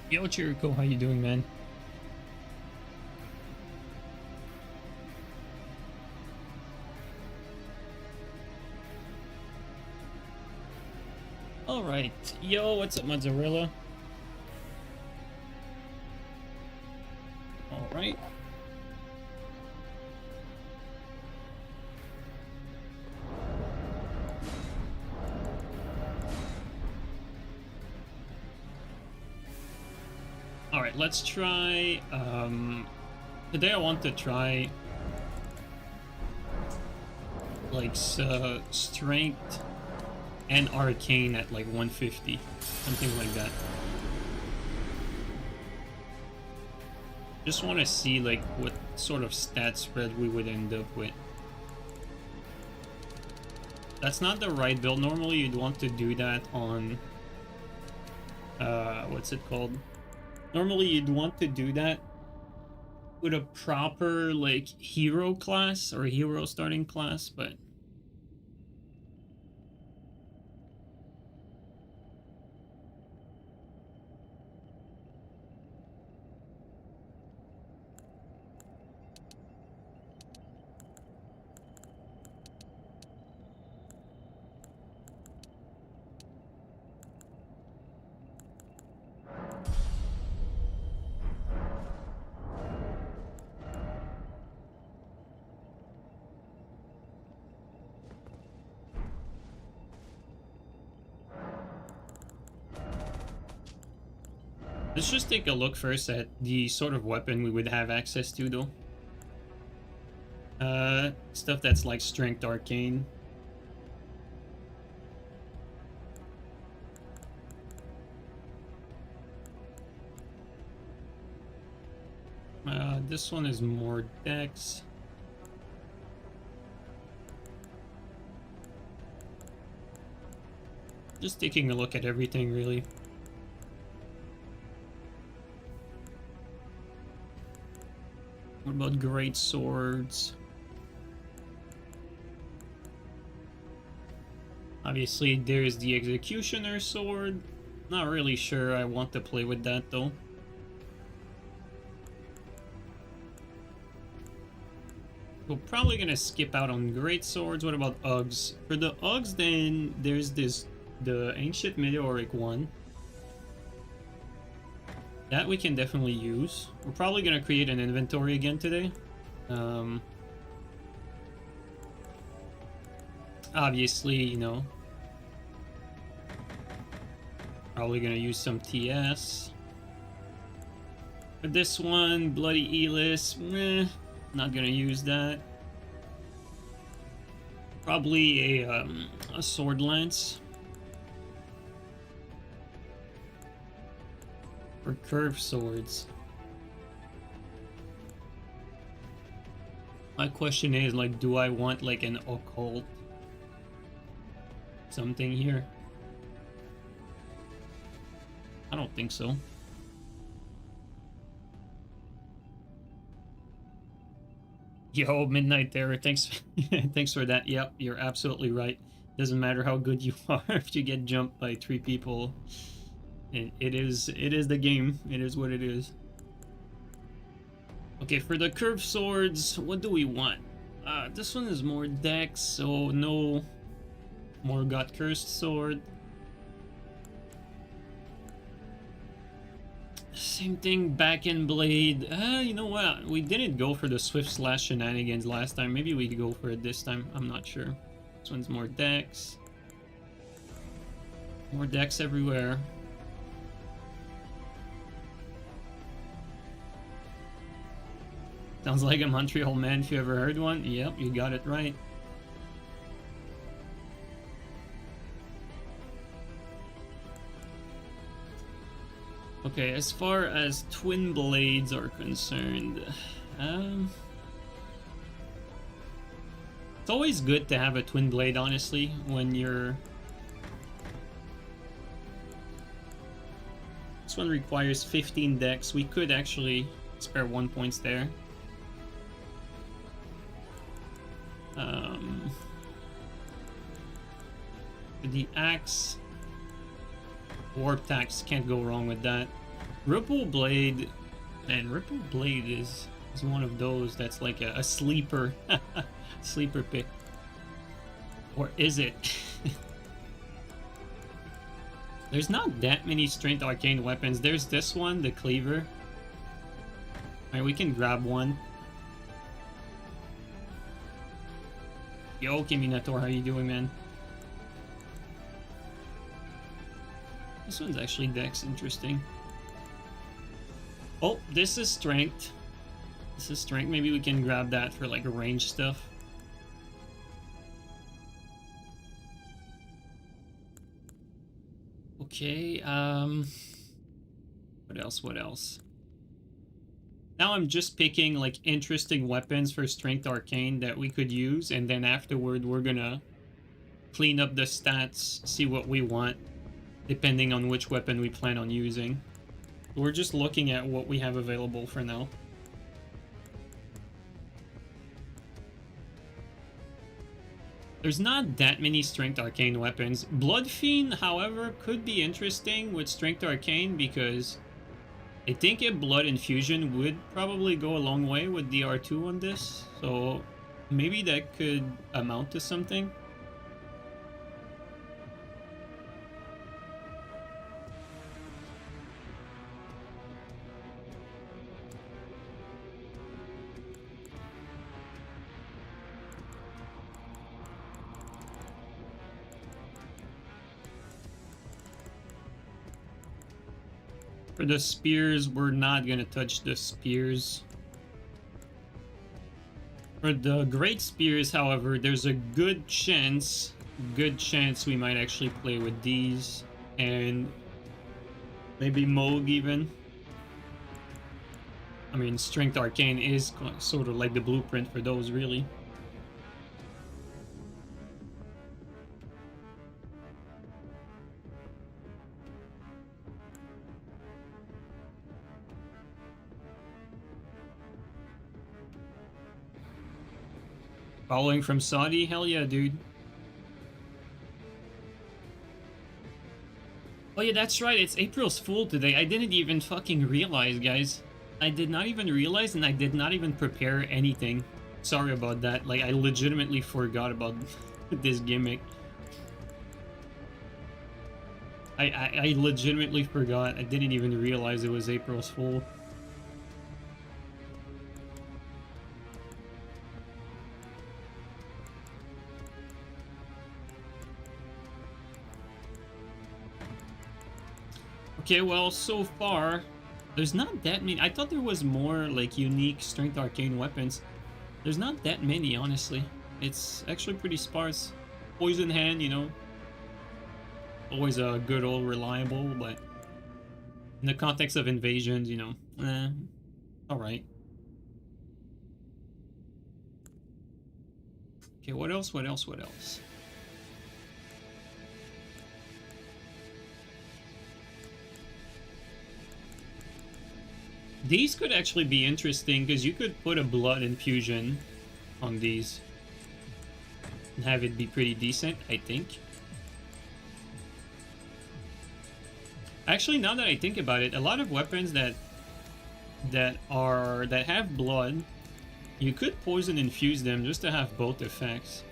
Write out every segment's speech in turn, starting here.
Yo, Chirico, how you doing, man? All right, yo, what's up, mozzarella? All right. All right, let's try. Today I want to try like strength and arcane at like 150, something like that. Just want to see like what sort of stat spread we would end up with. That's not the right build. Normally you'd want to do that on what's it called? Normally you'd want to do that with a proper like hero class or hero starting class, but let's just take a look first at the sort of weapon we would have access to, though. Stuff that's like strength arcane. This one is more dex. Just taking a look at everything, really. What about great swords? Obviously, there's the executioner sword. Not really sure I want to play with that, though. We're probably gonna skip out on great swords. What about Uggs? For the Uggs, then there's the ancient meteoric one. That we can definitely use. We're probably gonna create an inventory again today. Obviously, you know, probably gonna use some TS. For this one, Bloody Elis, not gonna use that. Probably a sword lance. Or curved swords. My question is, like, do I want like an occult something here? I don't think so. Yo, Midnight Terror, thanks thanks for that. Yep, you're absolutely right. Doesn't matter how good you are if you get jumped by 3 people. It is the game. It is what it is. Okay, for the curved swords, what do we want? This one is more dex, so no more got cursed sword. Same thing, back end blade. You know what? We didn't go for the swift slash shenanigans last time. Maybe we could go for it this time. I'm not sure. This one's more dex. More dex everywhere. Sounds like a Montreal man if you ever heard one. Yep, you got it right. Okay, as far as twin blades are concerned, it's always good to have a twin blade, honestly, when you're... This one requires 15 dex. We could actually spare 1 point there. The axe, warp tax, can't go wrong with that. Ripple Blade, man, Ripple Blade is one of those that's like a sleeper, sleeper pick. Or is it? There's not that many strength arcane weapons. There's this one, the cleaver. Alright, we can grab one. Yo, Kiminator, how you doing, man? This one's actually dex, interesting. Oh, this is strength. This is strength. Maybe we can grab that for like range stuff. Okay, what else, what else? Now I'm just picking like interesting weapons for strength arcane that we could use, and then afterward we're gonna clean up the stats, see what we want, depending on which weapon we plan on using. We're just looking at what we have available for now. There's not that many strength arcane weapons. Blood Fiend, however, could be interesting with strength arcane because I think a blood infusion would probably go a long way with DR2 on this. So maybe that could amount to something. For the spears, we're not gonna touch the spears. For the great spears, however, there's a good chance we might actually play with these, and maybe Moog even. I mean, strength arcane is sort of like the blueprint for those, really. Following from Saudi? Hell yeah, dude. Oh yeah, that's right, it's April's Fool today. I didn't even fucking realize, guys. I did not even realize, and I did not even prepare anything. Sorry about that. Like, I legitimately forgot about this gimmick. I legitimately forgot. I didn't even realize it was April's Fool. Okay, well, so far, there's not that many. I thought there was more, like, unique strength arcane weapons. There's not that many, honestly. It's actually pretty sparse. Poison Hand, you know, always a good old reliable, but in the context of invasions, you know, alright. Okay, what else, what else, what else? These could actually be interesting because you could put a blood infusion on these and have it be pretty decent, I think. Actually, now that I think about it, a lot of weapons that have blood, you could poison infuse them just to have both effects.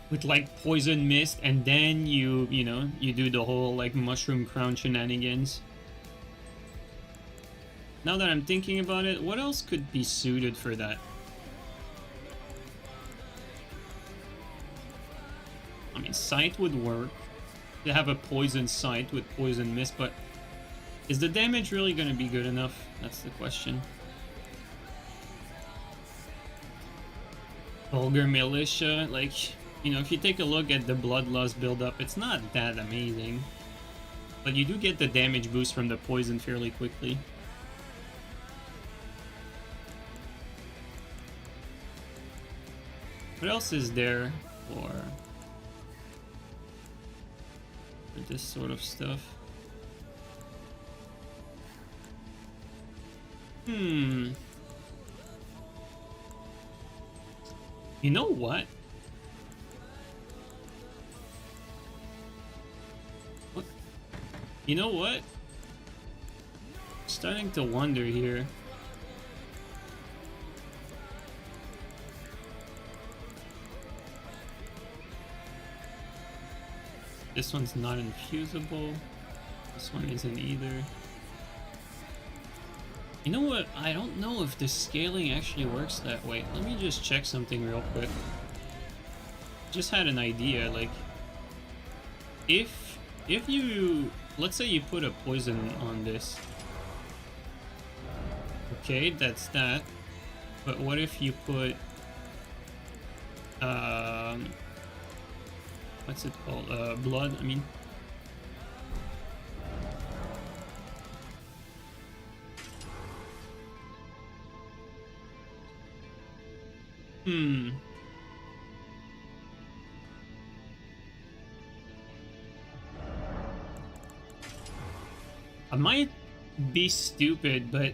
With like poison mist, and then you know, you do the whole like mushroom crown shenanigans. Now that I'm thinking about it, what else could be suited for that? I mean, sight would work. To have a poison sight with poison mist, but is the damage really going to be good enough? That's the question. Vulgar Militia, like, you know, if you take a look at the Bloodlust build-up, it's not that amazing. But you do get the damage boost from the poison fairly quickly. What else is there for this sort of stuff? You know what? You know what? Starting to wonder here. This one's not infusible. This one isn't either. You know what? I don't know if the scaling actually works that way. Let me just check something real quick. Just had an idea, like if you, let's say you put a poison on this. Okay, that's that. But what if you put what's it called? Blood, I mean. I might be stupid, but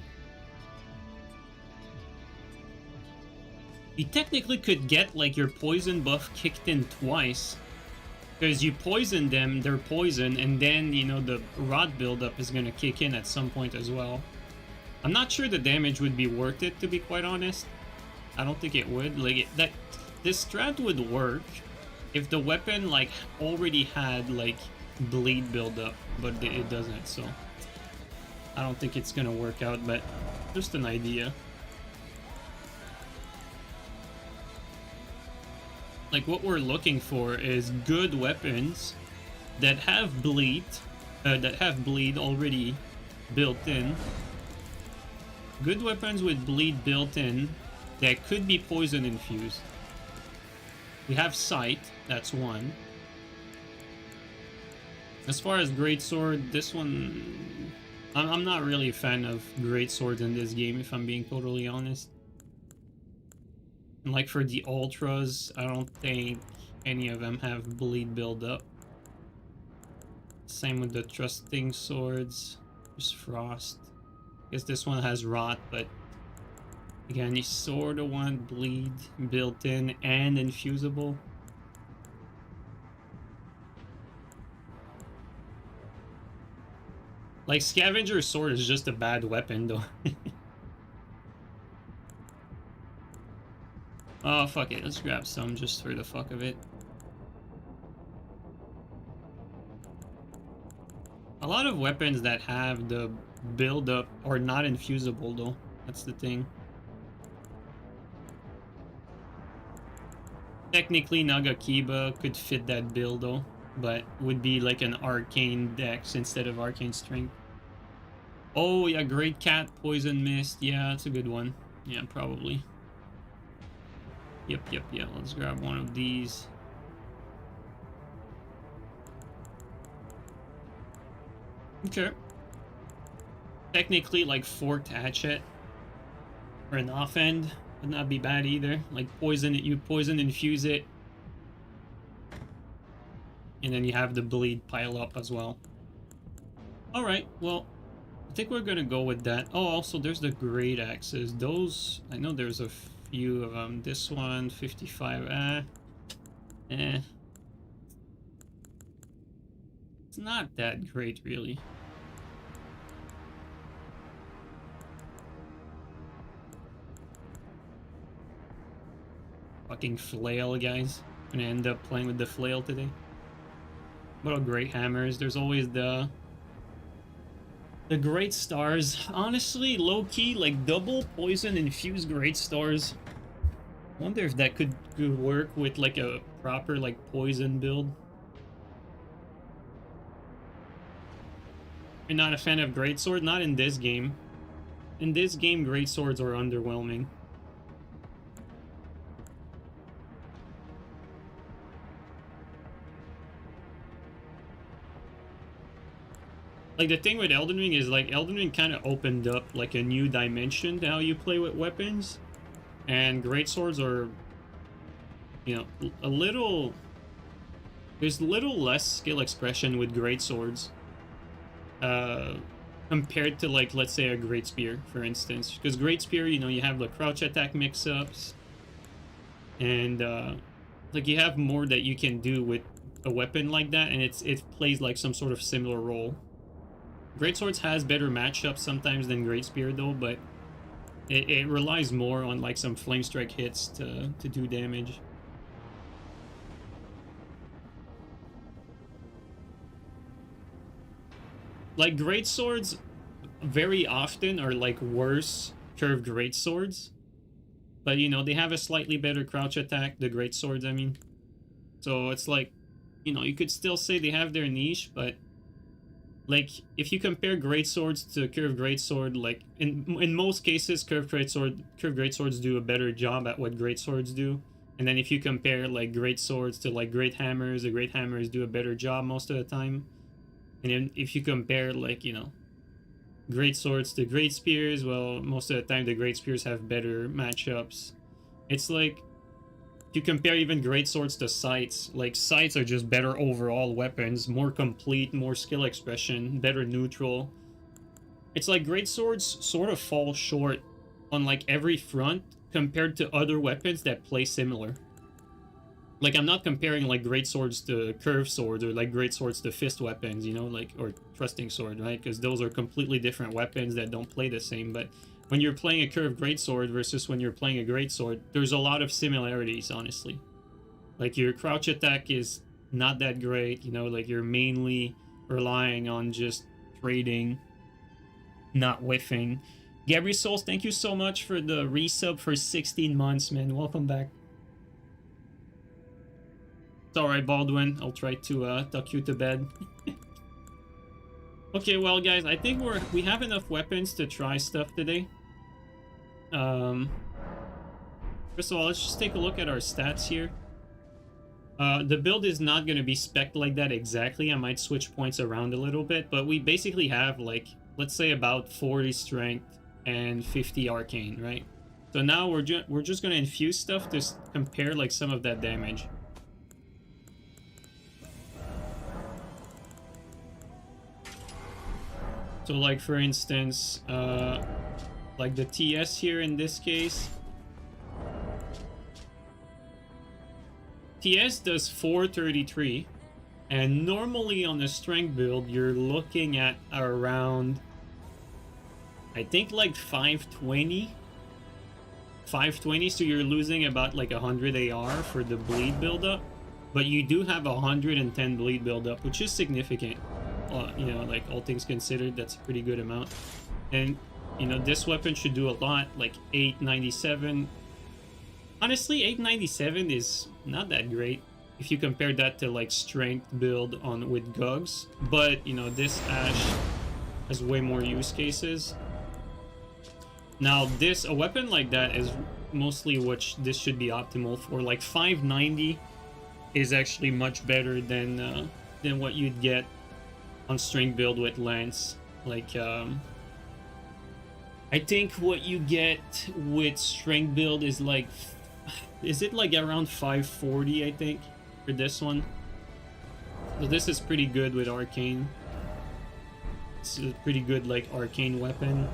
you technically could get like your poison buff kicked in twice. Because you poison them, they're poison, and then, you know, the rot buildup is gonna kick in at some point as well. I'm not sure the damage would be worth it, to be quite honest. I don't think it would. Like, this strat would work if the weapon, like, already had, like, bleed buildup, but it doesn't, so I don't think it's gonna work out, but just an idea. Like, what we're looking for is good weapons that have bleed already built in. Good weapons with bleed built in that could be poison infused. We have sight, that's one. As far as greatsword, this one, I'm not really a fan of greatswords in this game, if I'm being totally honest. And like for the ultras, I don't think any of them have bleed build-up. Same with the trusting swords. There's frost. I guess this one has rot, but again, you sort of want bleed built in and infusible. Like, scavenger sword is just a bad weapon, though. Oh, fuck it. Let's grab some just for the fuck of it. A lot of weapons that have the build-up are not infusible, though. That's the thing. Technically, Nagakiba could fit that build, though, but would be like an arcane dex instead of arcane strength. Oh, yeah, Great Cat, Poison Mist. Yeah, that's a good one. Yeah, probably. Yep. Let's grab one of these. Okay. Technically, like, Forked Hatchet or an offhand would not be bad either. Like, poison it, you poison infuse it, and then you have the bleed pile up as well. Alright, well, I think we're gonna go with that. Oh, also, there's the great axes. Those, I know there's a few of them. This one, 55. It's not that great, really. Fucking flail, guys. I'm gonna end up playing with the flail today. What a great hammers. There's always the great stars. Honestly, low-key, like, double poison infused great stars. I wonder if that could work with, like, a proper, like, poison build. You're not a fan of greatsword? Not in this game. In this game, greatswords are underwhelming. Like, the thing with Elden Ring is, like, Elden Ring kind of opened up, like, a new dimension to how you play with weapons. And greatswords are, you know, a little... There's a little less skill expression with greatswords. Compared to, like, let's say a great spear, for instance. Because great spear, you know, you have the crouch attack mix-ups. And, like, you have more that you can do with a weapon like that. And it plays, like, some sort of similar role. Greatswords has better matchups sometimes than Great Spear though, but it relies more on like some flame strike hits to do damage. Like greatswords very often are like worse curved greatswords, but you know they have a slightly better crouch attack, the greatswords I mean. So it's like, you know, you could still say they have their niche, but like if you compare greatswords to curved greatsword, like in most cases curved greatswords do a better job at what greatswords do. And then if you compare like great swords to like great hammers, the great hammers do a better job most of the time. And then if you compare like, you know, great swords to great spears, well, most of the time the great spears have better matchups. It's like if you compare even great swords to scythes, like scythes are just better overall weapons, more complete, more skill expression, better neutral. It's like great swords sort of fall short on like every front compared to other weapons that play similar. Like I'm not comparing like great swords to curved swords or like great swords to fist weapons, you know, like, or thrusting sword, right? Because those are completely different weapons that don't play the same. But when you're playing a curved greatsword versus when you're playing a greatsword, there's a lot of similarities, honestly. Like your crouch attack is not that great, you know, like you're mainly relying on just trading, not whiffing. Gabri Souls, thank you so much for the resub for 16 months, man. Welcome back. It's alright, Baldwin. I'll try to tuck you to bed. Okay, well, guys, I think we have enough weapons to try stuff today. First of all, let's just take a look at our stats here. The build is not going to be spec'd like that exactly. I might switch points around a little bit, but we basically have, like, let's say about 40 strength and 50 arcane, right? So now we're just going to infuse stuff to compare, like, some of that damage. So, like, for instance, like the TS here in this case, TS does 433, and normally on a strength build, you're looking at around, I think, like 520. 520, so you're losing about like 100 AR for the bleed buildup, but you do have 110 bleed buildup, which is significant. You know, like all things considered, that's a pretty good amount. And you know, this weapon should do a lot, like 897. Honestly, 897 is not that great if you compare that to like strength build on with Gugs, but you know, this Ash has way more use cases. Now this, a weapon like that is mostly what this should be optimal for. Like 590 is actually much better than what you'd get on strength build with Lance. Like I think what you get with strength build is like, is it like around 540, I think, for this one. So this is pretty good with arcane. It's a pretty good like arcane weapon.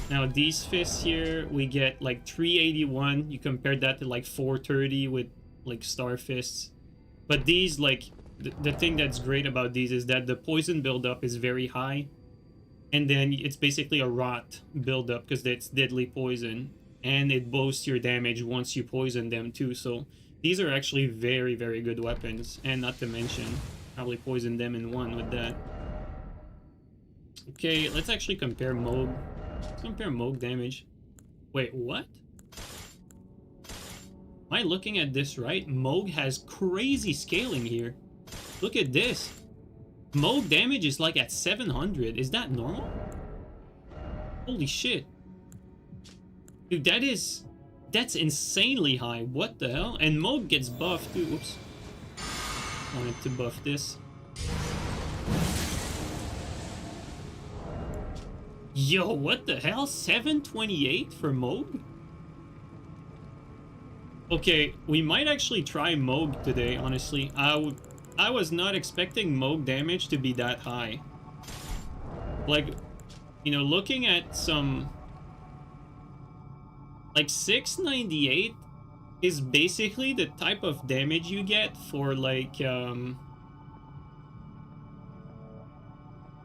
Now these fists here, we get like 381. You compare that to like 430 with like star fists. But these, like, the thing that's great about these is that the poison buildup is very high. And then it's basically a rot buildup because it's deadly poison. And it boosts your damage once you poison them too. So these are actually very, very good weapons. And not to mention, probably poison them in one with that. Okay, let's actually compare Moog. Let's compare Moog damage. Wait, what? Am I looking at this right? Moog has crazy scaling here. Look at this. Moog damage is like at 700. Is that normal? Holy shit. Dude, that's insanely high. What the hell? And Moog gets buffed too. Oops. Wanted to buff this. Yo, what the hell? 728 for Moog? Okay, we might actually try Moog today, honestly. I was not expecting Moog damage to be that high. Like, you know, looking at some... Like, 698 is basically the type of damage you get for, like,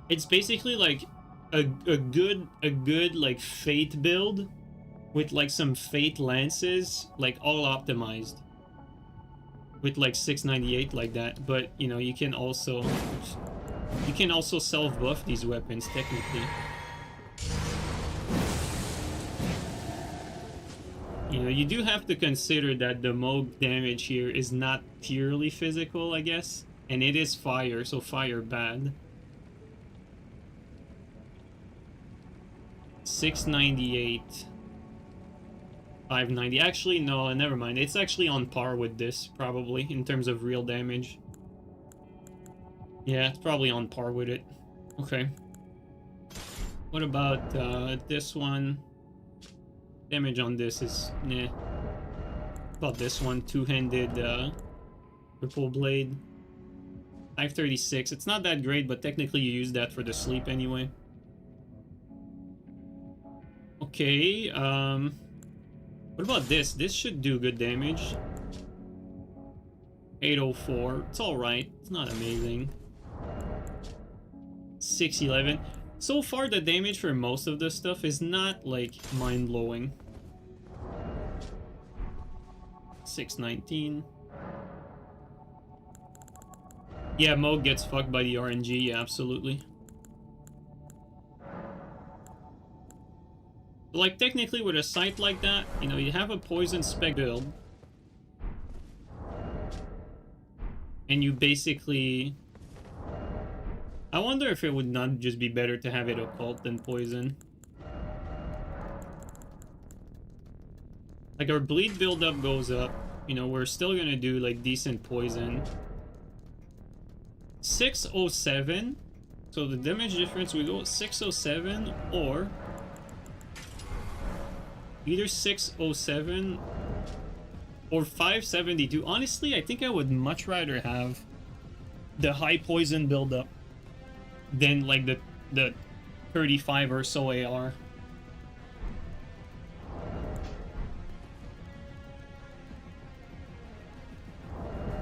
It's basically like a good like Fate build with like some Fate lances, like all optimized with like 698 like that. But you know, you can also self buff these weapons technically. You know, you do have to consider that the Moog damage here is not purely physical, I guess, and it is fire, so fire bad. 698, 590. Actually, no, never mind. It's actually on par with this, probably, in terms of real damage. Yeah, it's probably on par with it. Okay. What about this one? Damage on this is nah. About this one, two-handed purple blade. 536. It's not that great, but technically you use that for the sleep anyway. Okay, what about this? This should do good damage. 804. It's alright. It's not amazing. 611. So far, the damage for most of this stuff is not, like, mind-blowing. 619. Yeah, Moog gets fucked by the RNG. Yeah, absolutely. Like, technically, with a site like that, you know, you have a poison spec build. And you basically... I wonder if it would not just be better to have it occult than poison. Like, our bleed buildup goes up. You know, we're still gonna do, like, decent poison. 607. So the damage difference, we go 607 or... either 607 or 572. Honestly, I think I would much rather have the high poison buildup than like the 35 or so AR.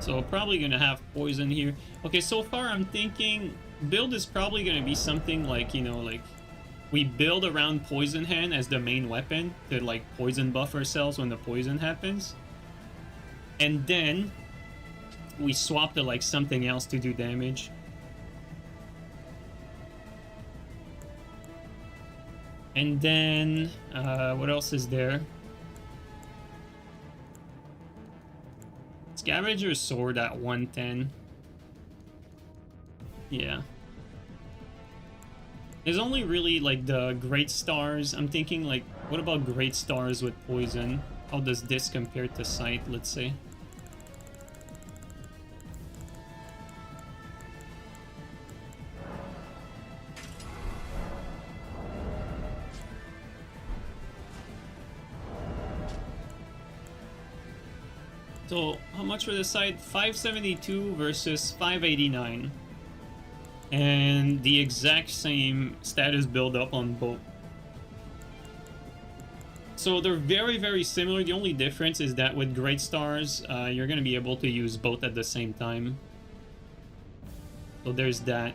So probably gonna have poison here. Okay, so far I'm thinking build is probably gonna be something like, you know, like we build around Poison Hand as the main weapon to like poison buff ourselves when the poison happens. And then we swap to like something else to do damage. And then what else is there? Scavenger's Sword at 110. Yeah. There's only really, like, the Great Stars. I'm thinking, like, what about Great Stars with Poison? How does this compare to Sight, let's say? So, how much for the Sight? 572 versus 589. And the exact same status build up on both. So they're very, very similar. The only difference is that with Great Stars, you're going to be able to use both at the same time. So there's that.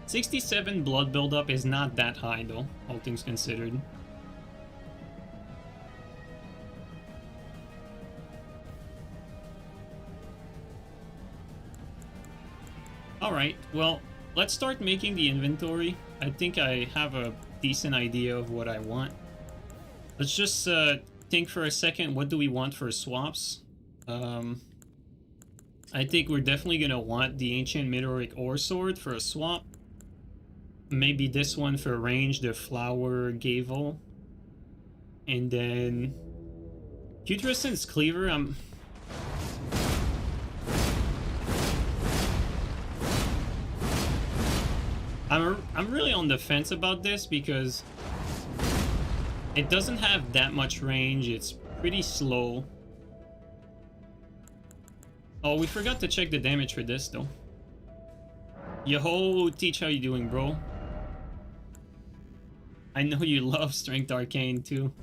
67 blood buildup is not that high though, all things considered. Alright, well, let's start making the inventory. I think I have a decent idea of what I want. Let's just think for a second, what do we want for swaps? I think we're definitely going to want the Ancient Meteoric Ore Sword for a swap. Maybe this one for range, the Flower Gavel. And then... Putrescence Cleaver, I'm really on the fence about this because it doesn't have that much range. It's pretty slow. Oh, we forgot to check the damage for this though. Yo, Teach, how you doing, bro? I know you love Strength Arcane too.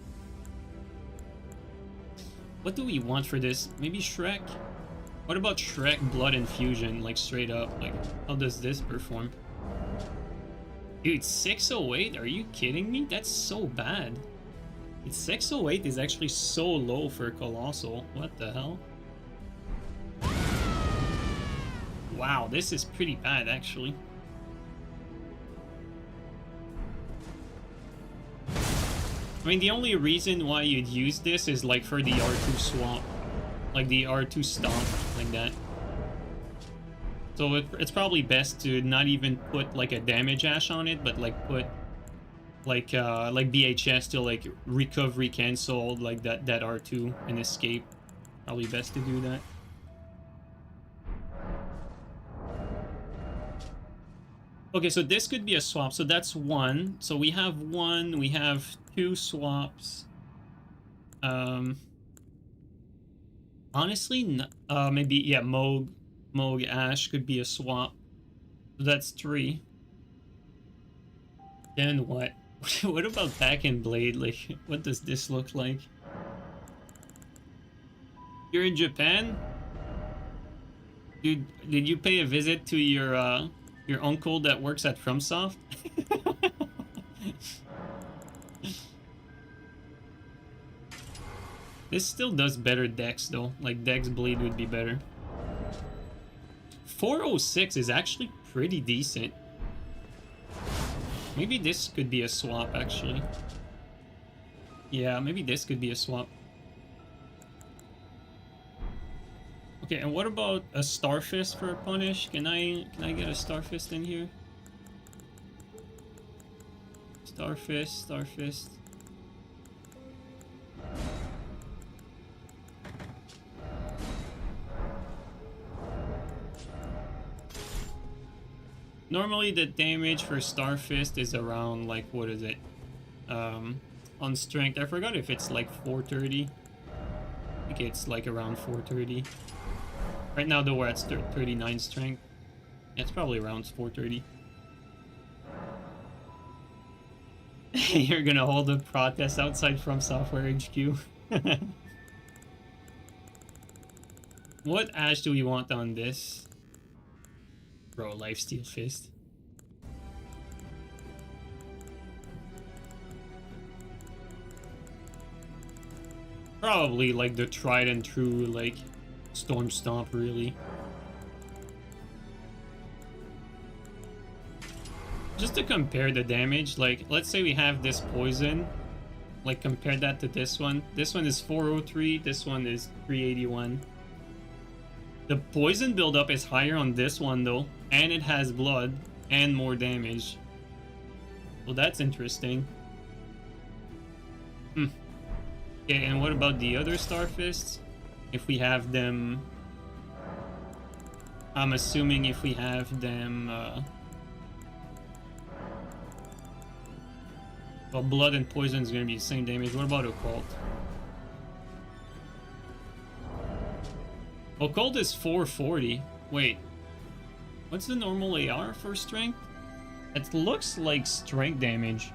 What do we want for this? Maybe Shrek? What about Shrek Blood Infusion, like straight up? Like, how does this perform? Dude, 608? Are you kidding me? That's so bad. It's 608 is actually so low for Colossal. What the hell? Wow, this is pretty bad, actually. I mean, the only reason why you'd use this is like for the R2 swap. Like the R2 stomp, like that. So it's probably best to not even put like a damage ash on it, but like put like BHS to like recovery cancel like that R2 and escape. Probably best to do that. Okay, so this could be a swap. So that's one. So we have one, we have two swaps. Honestly, maybe, yeah, Moog Ash could be a swap. So that's three. Then what? What about Back and Blade? Like, what does this look like? You're in Japan? Dude, did you pay a visit to your uncle that works at FromSoft? This still does better Dex though. Like Dex Bleed would be better. 406 is actually pretty decent. Maybe this could be a swap actually. Yeah, maybe this could be a swap. Okay, and what about a Starfist for a punish? Can I get a Starfist in here? Starfist. Normally the damage for Starfist is around like, what is it? On strength, I forgot if it's like 430. I think it's like around 430. Right now though we're at 39 strength. Yeah, it's probably around 430. You're gonna hold a protest outside From Software HQ. What Ash do we want on this? Bro, Lifesteal Fist. Probably like the tried and true, like Storm Stomp, really. Just to compare the damage, like let's say we have this poison, like compare that to this one. This one is 403, this one is 381. The poison buildup is higher on this one though, and it has blood and more damage. Well, that's interesting. Okay, and what about the other Starfists? If we have them... I'm assuming if we have them... Well, blood and poison is going to be the same damage. What about Occult? Occult is 440. Wait. What's the normal AR for strength? It looks like strength damage.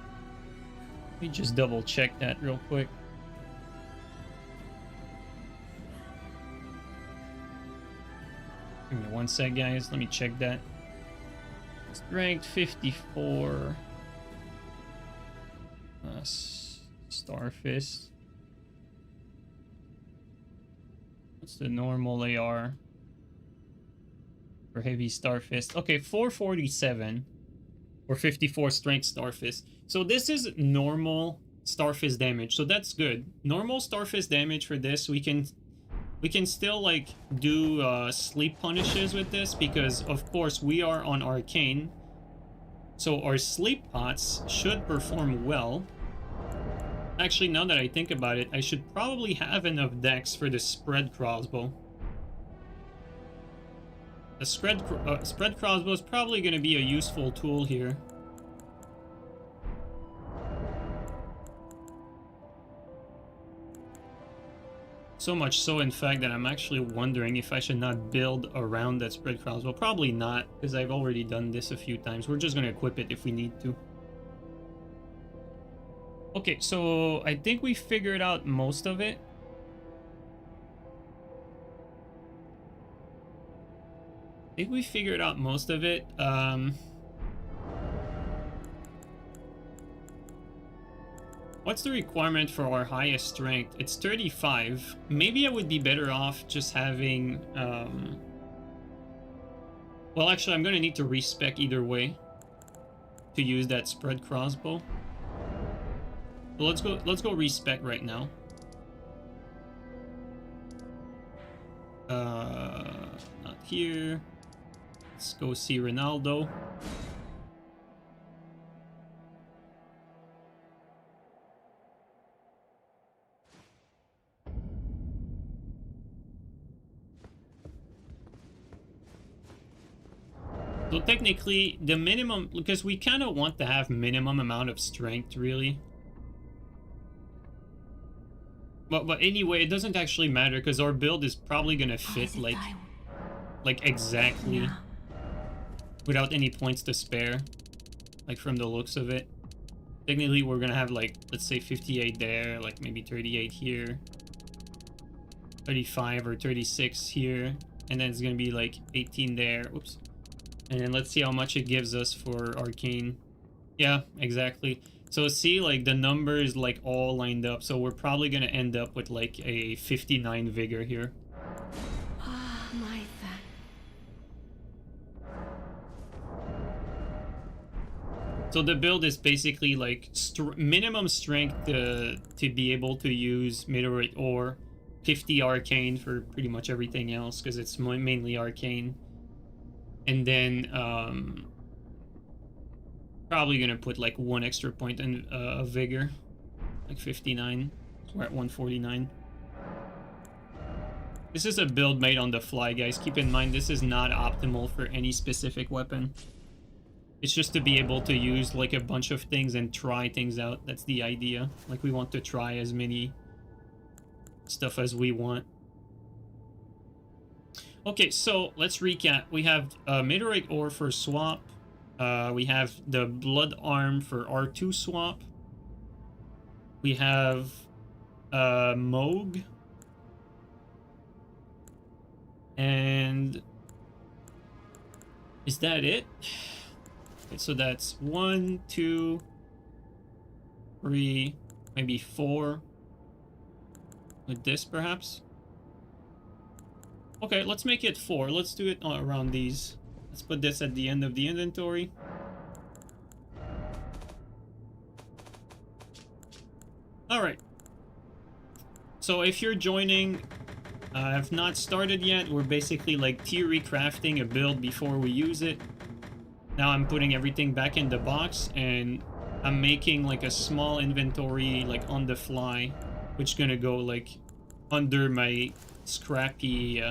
Let me just double check that real quick. Give me one sec, guys. Let me check that. Strength 54. Starfist. What's the normal AR for heavy Starfist? Okay, 447 or 54 strength Starfist. So this is normal Starfist damage. So that's good. Normal Starfist damage for this. We can still like do sleep punishes with this because of course we are on Arcane. So our sleep pots should perform well. Actually, now that I think about it, I should probably have enough dex for the spread crossbow. The spread crossbow is probably going to be a useful tool here. So much so, in fact, that I'm actually wondering if I should not build around that spread crossbow. Probably not, because I've already done this a few times. We're just going to equip it if we need to. Okay, so I think we figured out most of it. think we figured out most of it. What's the requirement for our highest strength? It's 35. Maybe I would be better off just having... Well, actually, I'm going to need to respec either way to use that spread crossbow. So let's go respec right now. Not here. Let's go see Ronaldo. So technically, the minimum, because we kind of want to have minimum amount of strength, really. But anyway, it doesn't actually matter because our build is probably gonna fit like exactly without any points to spare, like from the looks of it. Technically, we're gonna have like, let's say 58 there, like maybe 38 here, 35 or 36 here, and then it's gonna be like 18 there. Oops. And then let's see how much it gives us for arcane. Yeah, exactly. So see, like the numbers like all lined up. So we're probably gonna end up with like a 59 vigor here. So the build is basically like minimum strength to be able to use meteorite ore, 50 arcane for pretty much everything else because it's mainly arcane. And then probably gonna put like 1 extra point in vigor, like 59. So we're at 149. This is a build made on the fly, guys. Keep in mind this is not optimal for any specific weapon. It's just to be able to use like a bunch of things and try things out. That's the idea. Like we want to try as many stuff as we want. Okay, so let's recap. We have meteorite ore for swap. We have the blood arm for R2 swap. We have Moog. And is that it? Okay, so that's 1, 2, 3, maybe 4. With this, perhaps? Okay, let's make it 4. Let's do it around these. Let's put this at the end of the inventory. Alright. So if you're joining, I've not started yet. We're basically like theory crafting a build before we use it. Now I'm putting everything back in the box and I'm making like a small inventory like on the fly, which is gonna go like under my scrappy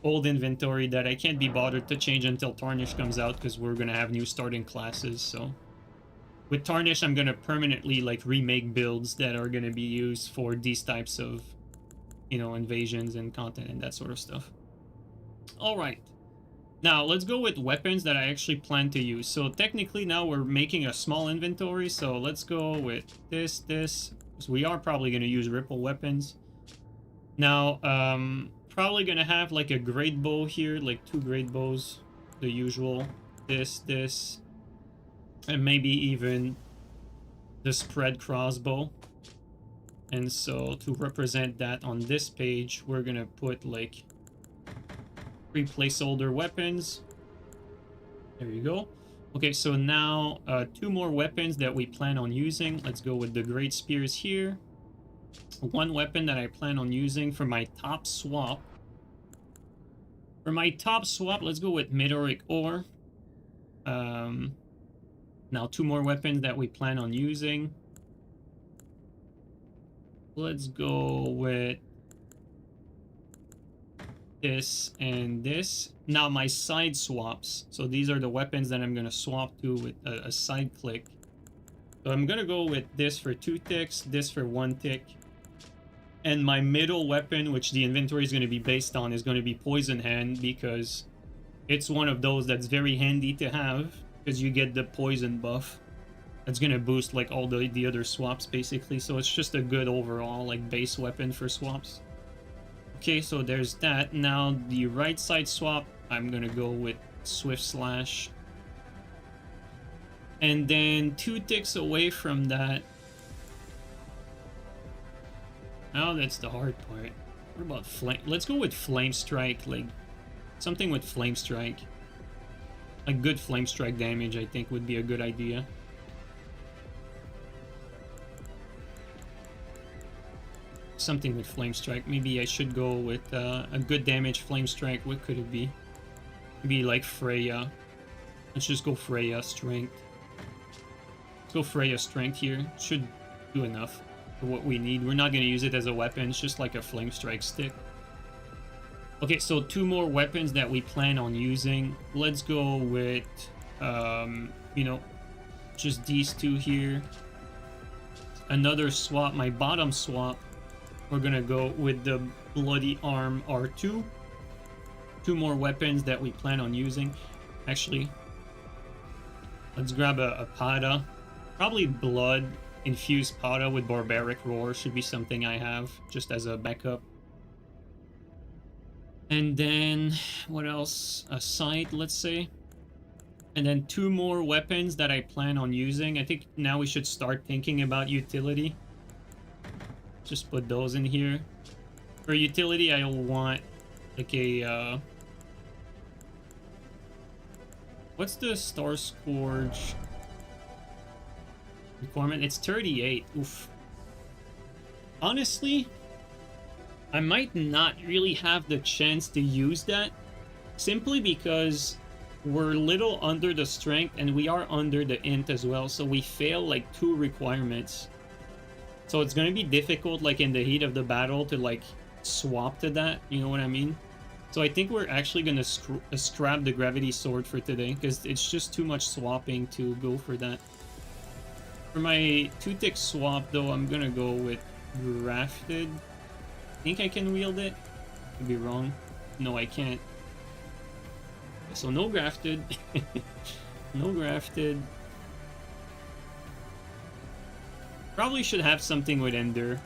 old inventory that I can't be bothered to change until Tarnished comes out because we're gonna have new starting classes. So with Tarnished, I'm gonna permanently like remake builds that are gonna be used for these types of, you know, invasions and content and that sort of stuff. All right, now let's go with weapons that I actually plan to use. So technically now we're making a small inventory, so let's go with this. So we are probably gonna use ripple weapons. Now, probably gonna have like a great bow here, like 2 great bows, the usual. This, and maybe even the spread crossbow. And so to represent that on this page, we're gonna put like 3 placeholder weapons. There you go. Okay, so now 2 more weapons that we plan on using. Let's go with the great spears here. 1 weapon that I plan on using for my top swap. For my top swap, let's go with meteoric ore. Now 2 more weapons that we plan on using. Let's go with this and this. Now my side swaps. So these are the weapons that I'm going to swap to with a side click. So I'm going to go with this for 2 ticks, this for 1 tick. And my middle weapon, which the inventory is going to be based on, is going to be Poison Hand because it's one of those that's very handy to have because you get the poison buff. That's going to boost like all the other swaps basically. So it's just a good overall like base weapon for swaps. Okay, so there's that. Now the right side swap, I'm gonna go with Swift Slash. And then 2 ticks away from that. Oh, that's the hard part. What about Flame? Let's go with Flame Strike, like something with Flame Strike. A good Flame Strike damage, I think, would be a good idea. Something with Flame Strike. Maybe I should go with a good damage Flame Strike. What could it be? Maybe like Freya. Let's just go Freya Strength. Let's go Freya Strength here. Should do enough for what we need. We're not going to use it as a weapon. It's just like a Flame Strike stick. Okay, so 2 more weapons that we plan on using. Let's go with, you know, just these 2 here. Another swap, my bottom swap. We're gonna go with the Bloody Arm R2. 2 more weapons that we plan on using. Actually, let's grab a Pada. Probably Blood Infused Pada with Barbaric Roar should be something I have just as a backup. And then, what else? A Sight, let's say. And then 2 more weapons that I plan on using. I think now we should start thinking about utility. Just put those in here. For utility, I'll want like a what's the Star Scourge requirement? It's 38. Oof. Honestly, I might not really have the chance to use that, simply because we're little under the strength and we are under the int as well, so we fail like 2 requirements. So it's gonna be difficult, like in the heat of the battle, to like swap to that, you know what I mean? So I think we're actually gonna scrap the Gravity Sword for today, because it's just too much swapping to go for that. For my 2-tick swap though, I'm gonna go with Grafted. I think I can wield it. Could be wrong. No, I can't. So no Grafted. No Grafted. Probably should have something with Ender.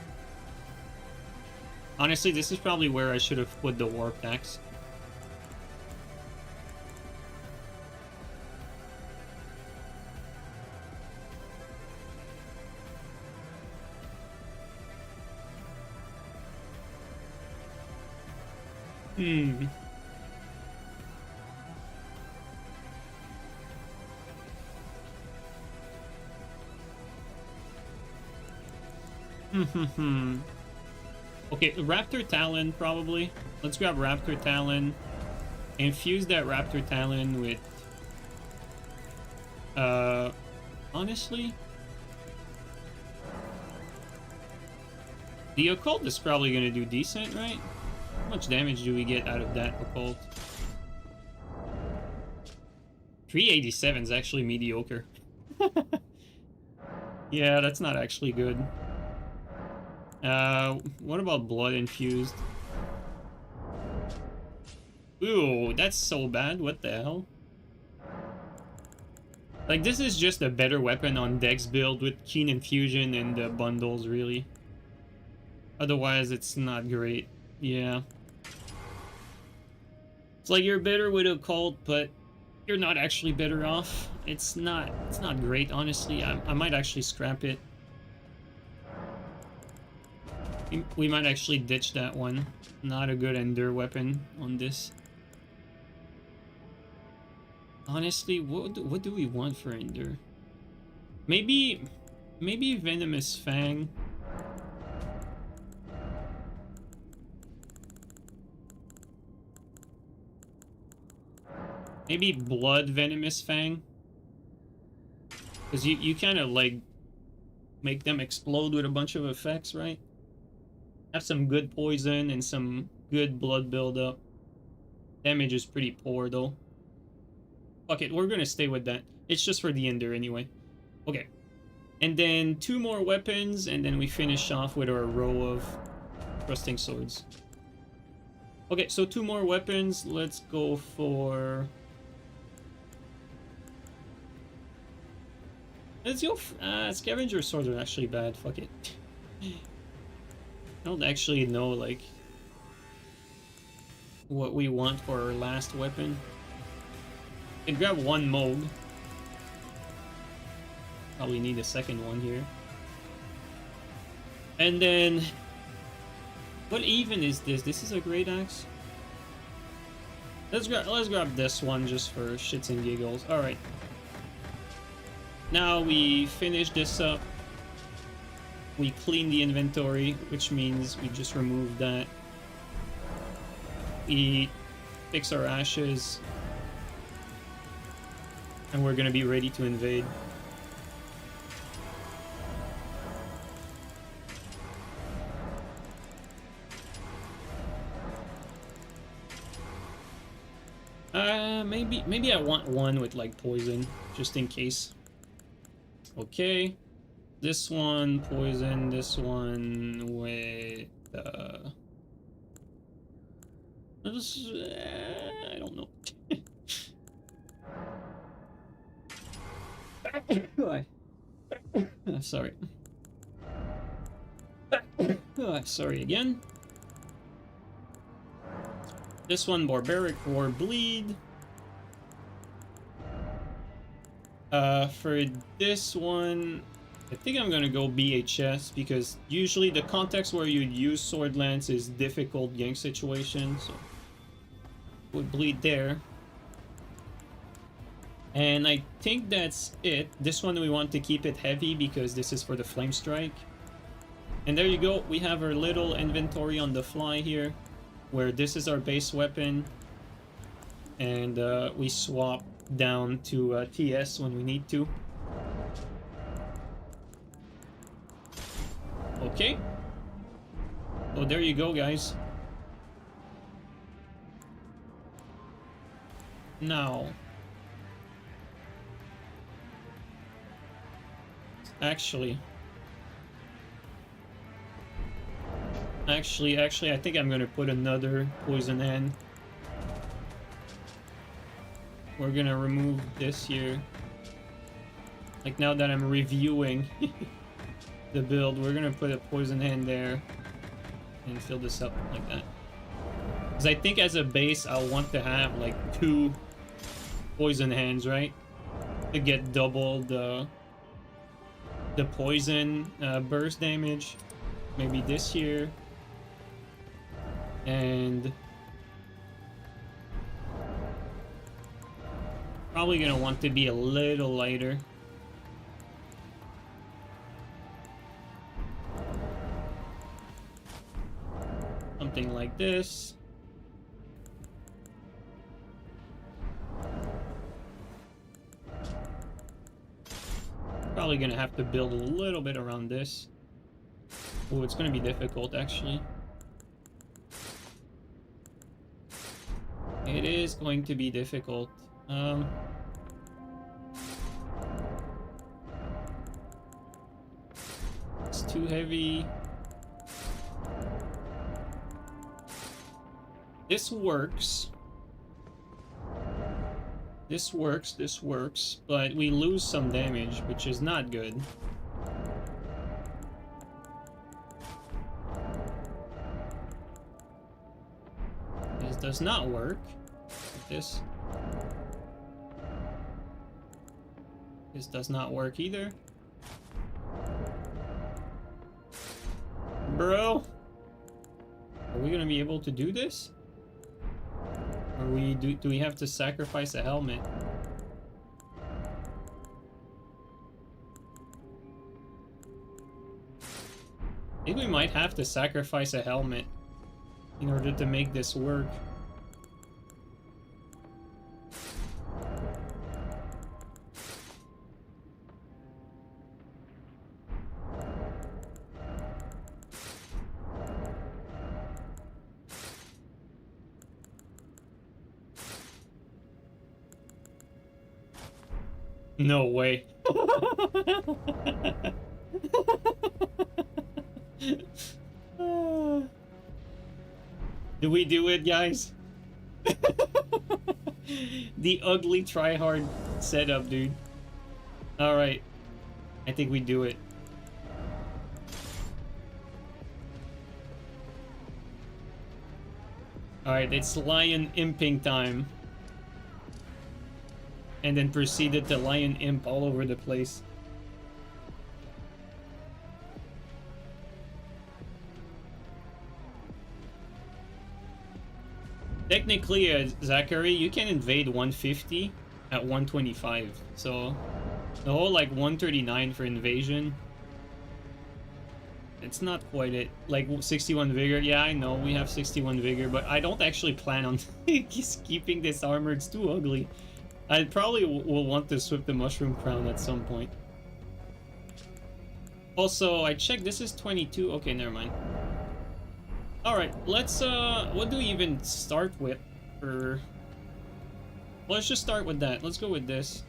Honestly, this is probably where I should have put the Warp Axe. Okay, Raptor Talon, probably. Let's grab Raptor Talon. Infuse that Raptor Talon with... honestly... The Occult is probably gonna do decent, right? How much damage do we get out of that Occult? 387 is actually mediocre. Yeah, that's not actually good. What about Blood Infused? Ooh, that's so bad. What the hell? Like, this is just a better weapon on Dex build with Keen Infusion and the bundles, really. Otherwise, it's not great. Yeah. It's like you're better with Occult, but you're not actually better off. It's not great, honestly. I might actually scrap it. We might actually ditch that one. Not a good Ender weapon on this. Honestly, what do we want for Ender? Maybe Venomous Fang. Maybe Blood Venomous Fang. Because you kind of like make them explode with a bunch of effects, right? Have some good poison and some good blood buildup. Damage is pretty poor though. Fuck it, we're gonna stay with that. It's just for the Ender anyway. Okay. And then 2 more weapons, and then we finish off with our row of thrusting swords. Okay, so 2 more weapons. Let's go for... Let's go... Scavenger swords are actually bad. Fuck it. I don't actually know, like... what we want for our last weapon. We can grab one mold. Probably need a second one here. And then, what even is this? This is a great axe. Let's grab this one just for shits and giggles. All right. Now we finish this up. We clean the inventory, which means we just remove that. We fix our ashes, and we're gonna be ready to invade. Maybe I want one with like poison, just in case. Okay, this one poison, this one with I don't know. Sorry. Sorry again. This one barbaric for bleed. For this one, I think I'm gonna go BHS because usually the context where you'd use sword lance is difficult gang situation, so would bleed there. And I think that's it. This one we want to keep it heavy because this is for the flame strike. And there you go. We have our little inventory on the fly here, where this is our base weapon, and we swap down to TS when we need to. Okay. So there you go, guys. Now, actually, I think I'm gonna put another poison hand. We're gonna remove this here. Like, now that I'm reviewing the build, we're gonna put a poison hand there and fill this up like that. Because I think as a base, I'll want to have like 2 poison hands, right? To get double the poison burst damage. Maybe this here. And probably gonna want to be a little lighter. Something like this. Probably gonna have to build a little bit around this. Oh, it's gonna be difficult actually. It is going to be difficult. It's too heavy. This works. This works, but we lose some damage, which is not good. This does not work. This does not work either. Bro, are we gonna be able to do this? Or do we have to sacrifice a helmet? I think we might have to sacrifice a helmet in order to make this work. No way. Do we do it, guys? The ugly tryhard setup, dude. Alright. I think we do it. Alright, it's lion imping time. And then proceeded to lion imp all over the place. Technically, Zachary, you can invade 150 at 125. So, the whole like 139 for invasion, it's not quite it. Like 61 vigor, yeah, I know we have 61 vigor, but I don't actually plan on keeping this armor. It's too ugly. I probably will want to swip the mushroom crown at some point. Also, I checked, this is 22. Okay, never mind. Alright, let's, what do we even start with? Or... let's just start with that. Let's go with this.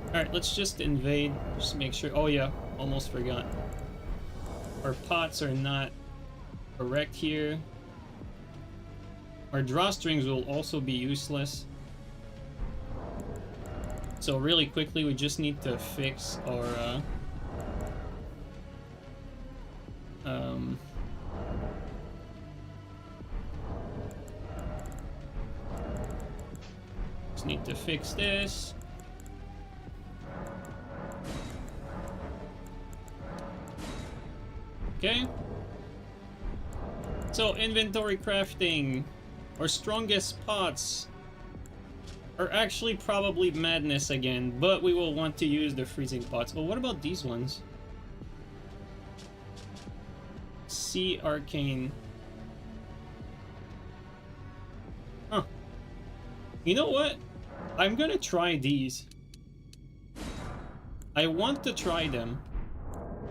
Alright, let's just invade. Just make sure. Oh yeah, almost forgot. Our pots are not correct here. Our drawstrings will also be useless. So really quickly, we just need to fix our, just need to fix this. Okay. So inventory crafting. Our strongest pots are actually probably madness again, but we will want to use the freezing pots. Well, what about these ones? Sea arcane. Huh. You know what? I'm gonna try these. I want to try them.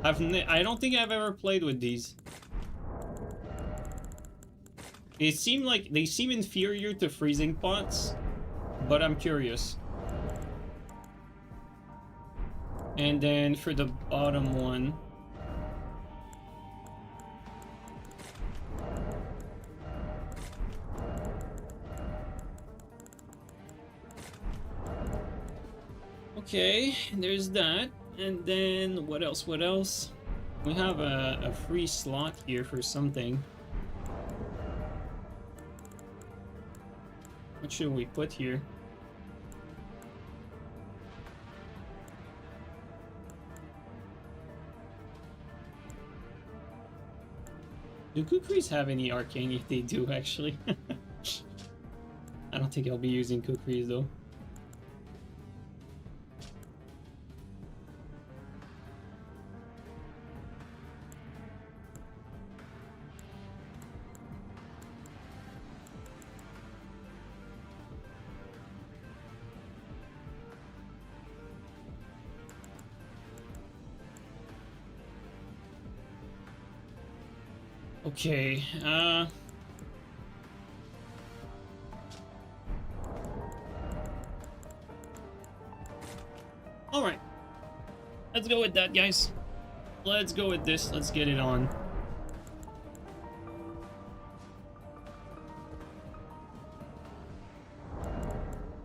I don't think I've ever played with these. They seem inferior to freezing pots, but I'm curious. And then for the bottom one, okay, there's that. And then what else? What else? We have a free slot here for something. What should we put here? Do kukris have any arcane? If they do, actually. I don't think I'll be using kukris though. Okay, alright. Let's go with that, guys. Let's go with this. Let's get it on.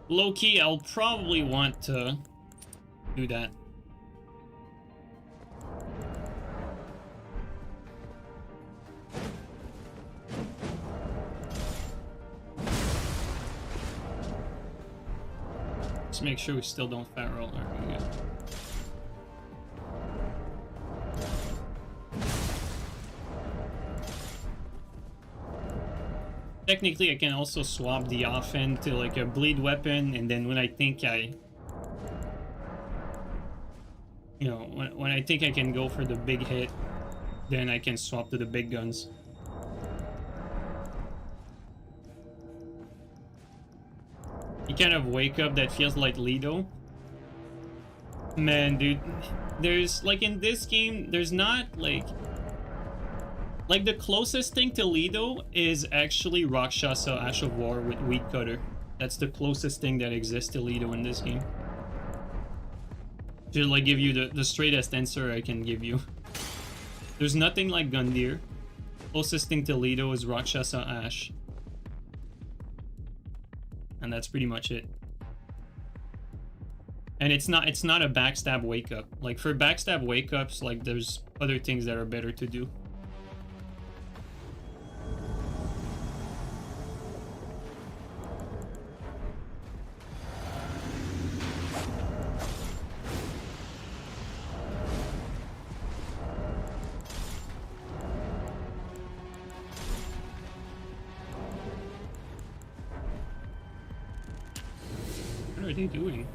Low-key, I'll probably want to do that. Let's make sure we still don't fat roll. There we go. Technically, I can also swap the offhand to like a bleed weapon, and then when I think when I think I can go for the big hit, then I can swap to the big guns. You kind of wake up that feels like Lido. Man, dude, there's like in this game, there's not like the closest thing to Lido is actually Rakshasa Ash of War with Weed Cutter. That's the closest thing that exists to Lido in this game. To like give you the straightest answer I can give you. There's nothing like Gundyr. Closest thing to Lido is Rakshasa Ash. And that's pretty much it. And it's not a backstab wake up. Like for backstab wake ups, like there's other things that are better to do. are they doing?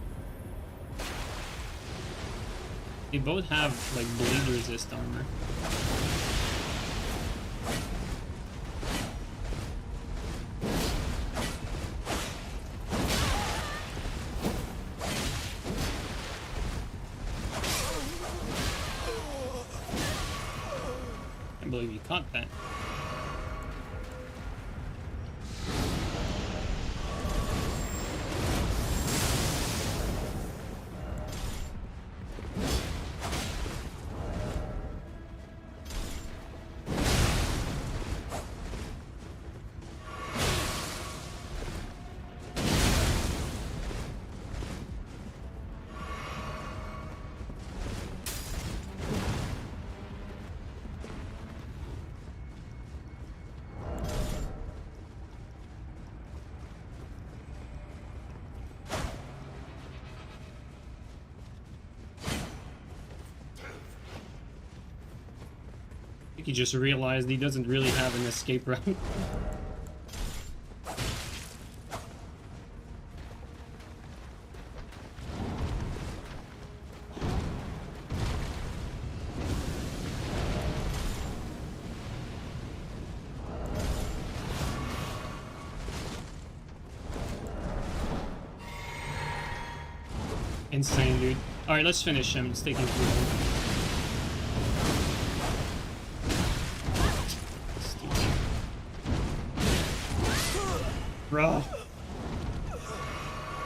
They both have like bleed resist armor. I believe you caught that. He just realized he doesn't really have an escape route. Insane, dude. Alright, let's finish him. It's taking too long. Bro.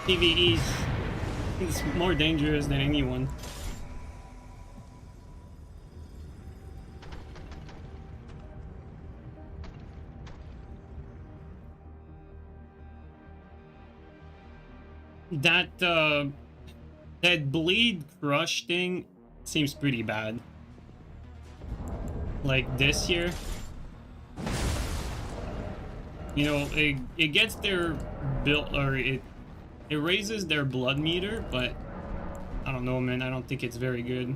PvE's is more dangerous than anyone. That bleed crush thing seems pretty bad. Like this here. You know, it gets their build, or it raises their blood meter, but I don't know, man. I don't think it's very good.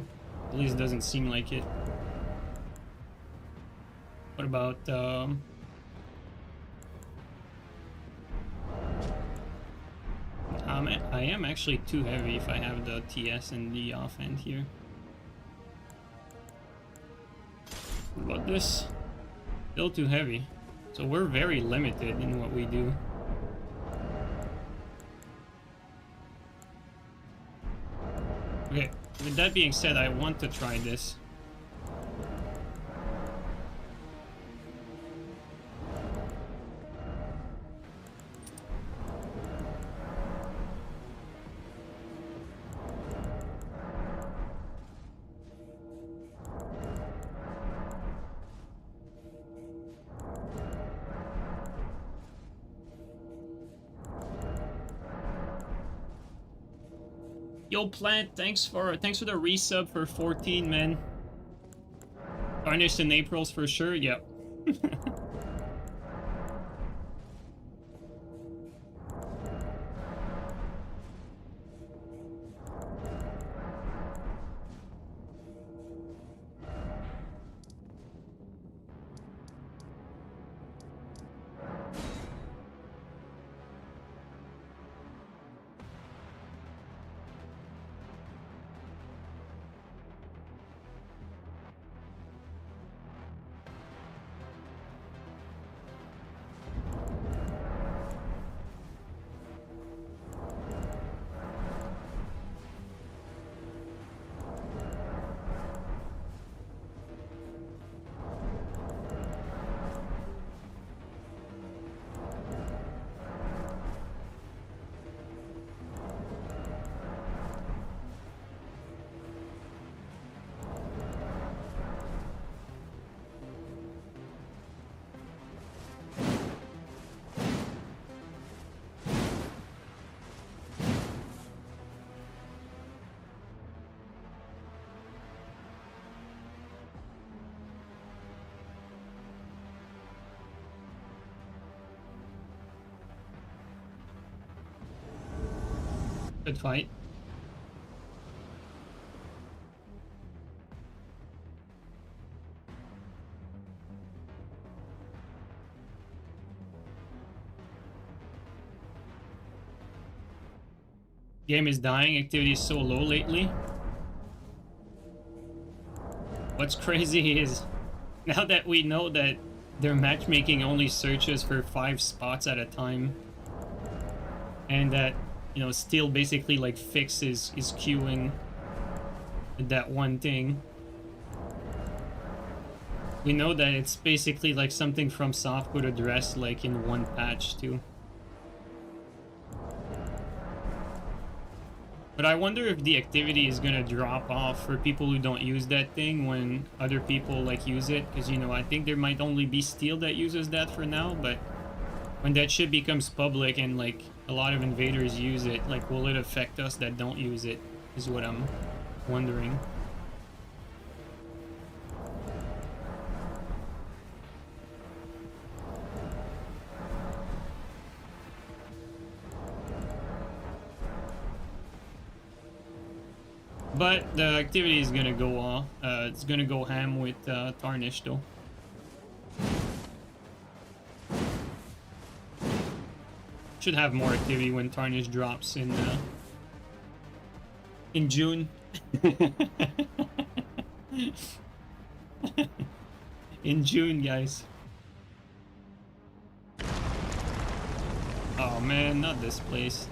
At least it doesn't seem like it. What about I am actually too heavy if I have the TS and the offhand here. What about this? Still too heavy. So we're very limited in what we do. Okay, with that being said, I want to try this. Yo, Plant, thanks for the resub for 14, man. Tarnished in April's for sure. Yep. Good fight. Game is dying. Activity is so low lately. What's crazy is now that we know that their matchmaking only searches for 5 spots at a time, and that, you know, still basically like fixes is queuing that one thing. We know that it's basically like something from soft could address like in one patch too. But I wonder if the activity is gonna drop off for people who don't use that thing when other people like use it, because, you know, I think there might only be Steel that uses that for now, but when that shit becomes public and like a lot of invaders use it, like, will it affect us that don't use it, is what I'm wondering. But the activity is gonna go off. It's gonna go ham with Tarnished though. Should have more activity when Tarnished drops in June. In June, guys. Oh man, not this place.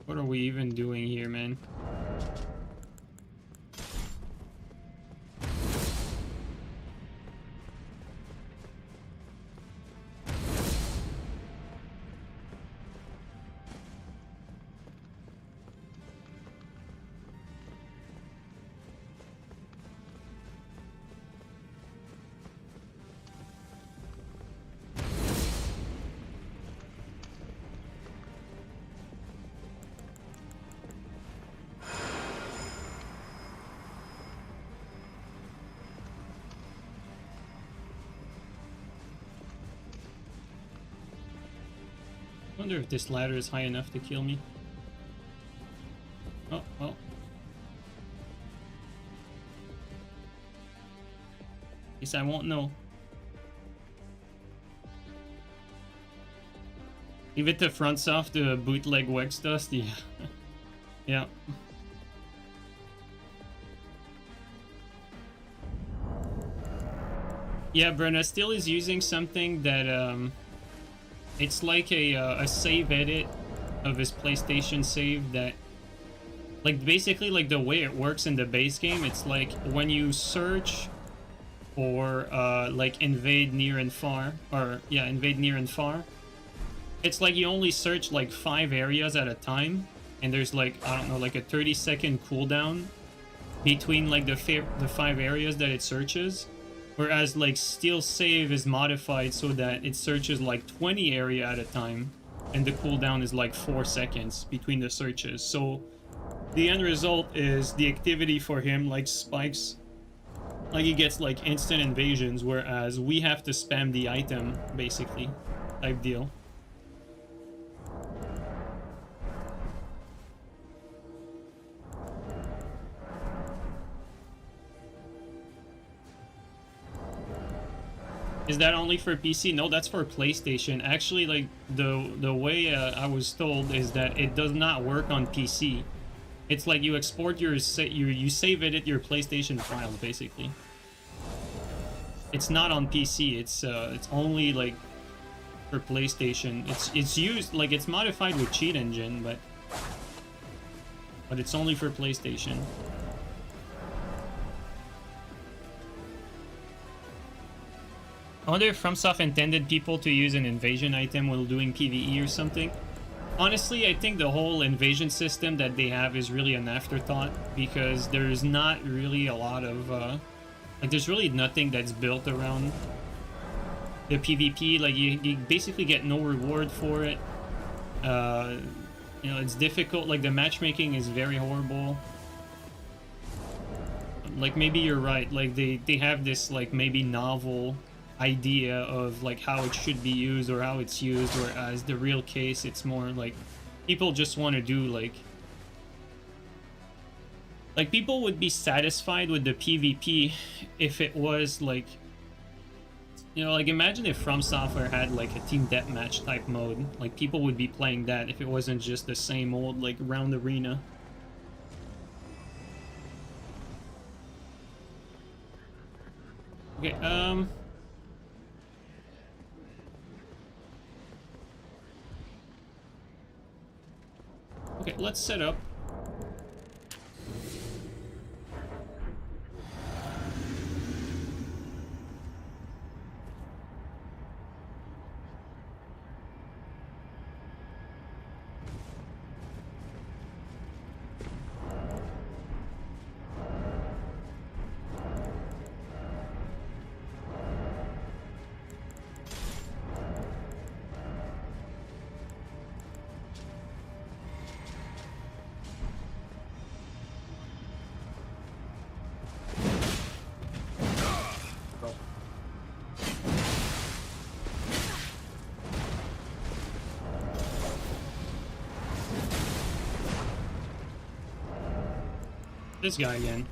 What are we even doing here, man? I wonder if this ladder is high enough to kill me. Oh, well. Guess I won't know. Leave it to FrontSoft to bootleg Wex Dust. Yeah. Yeah. Yeah, Brenna still is using something that it's like a save edit of his PlayStation save that, like, basically like the way it works in the base game, it's like when you search or like invade near and far, or yeah, invade near and far, it's like you only search like 5 areas at a time, and there's like, I don't know, like a 30-second cooldown between like the 5 areas that it searches. Whereas like Steel Save is modified so that it searches like 20 area at a time, and the cooldown is like 4 seconds between the searches. So the end result is the activity for him like spikes, like he gets like instant invasions, whereas we have to spam the item basically, type deal. Is that only for PC? No, that's for PlayStation. Actually, like, the way I was told is that it does not work on PC. It's like you export you save it at your PlayStation files, basically. It's not on PC. It's only like for PlayStation. It's used, like, it's modified with Cheat Engine, but it's only for PlayStation. I wonder if FromSoft intended people to use an invasion item while doing PvE or something. Honestly, I think the whole invasion system that they have is really an afterthought, because there's not really a lot of, like, there's really nothing that's built around the PvP. Like, you basically get no reward for it. You know, it's difficult. Like, the matchmaking is very horrible. Like, maybe you're right. Like, they have this, like, maybe novel idea of like how it should be used or how it's used, whereas the real case, it's more like people just want to do like people would be satisfied with the PvP if it was like You know, like imagine if From Software had like a team deathmatch type mode. Like people would be playing that if it wasn't just the same old like round arena. Okay, okay, let's set up. This guy again.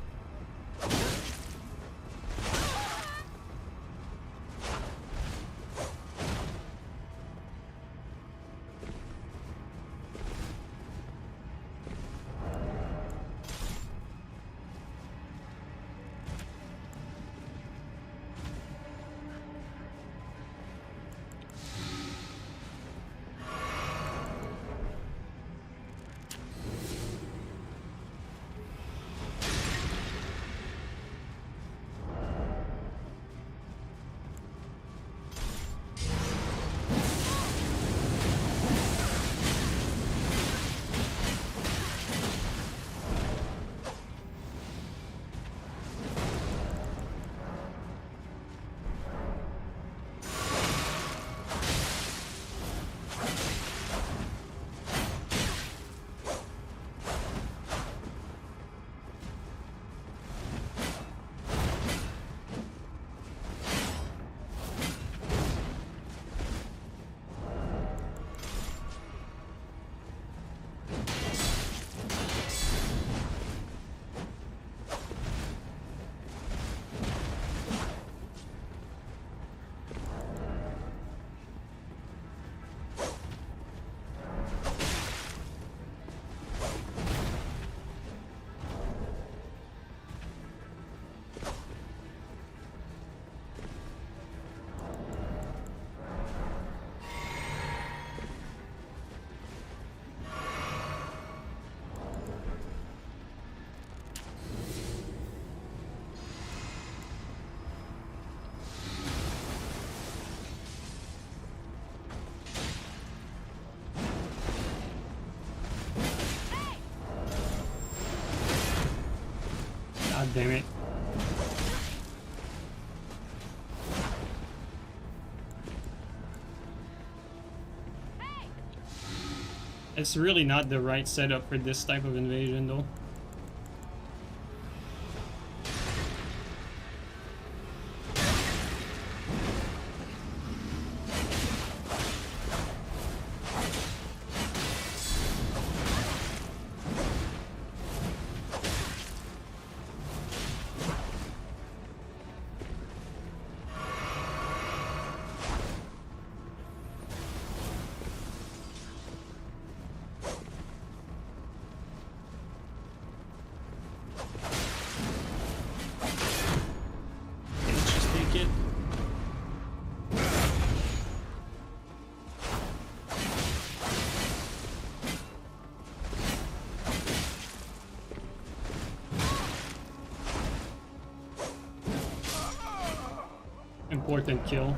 God damn it. It's really not the right setup for this type of invasion, though. Important kill.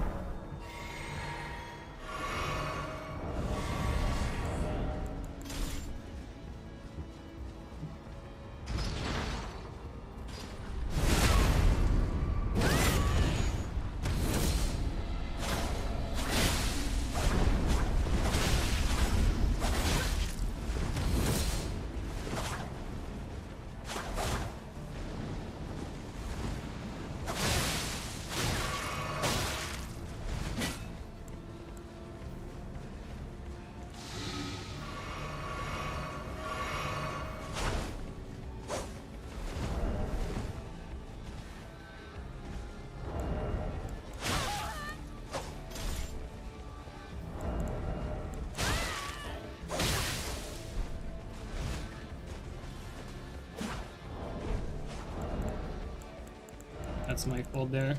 That's my fault there.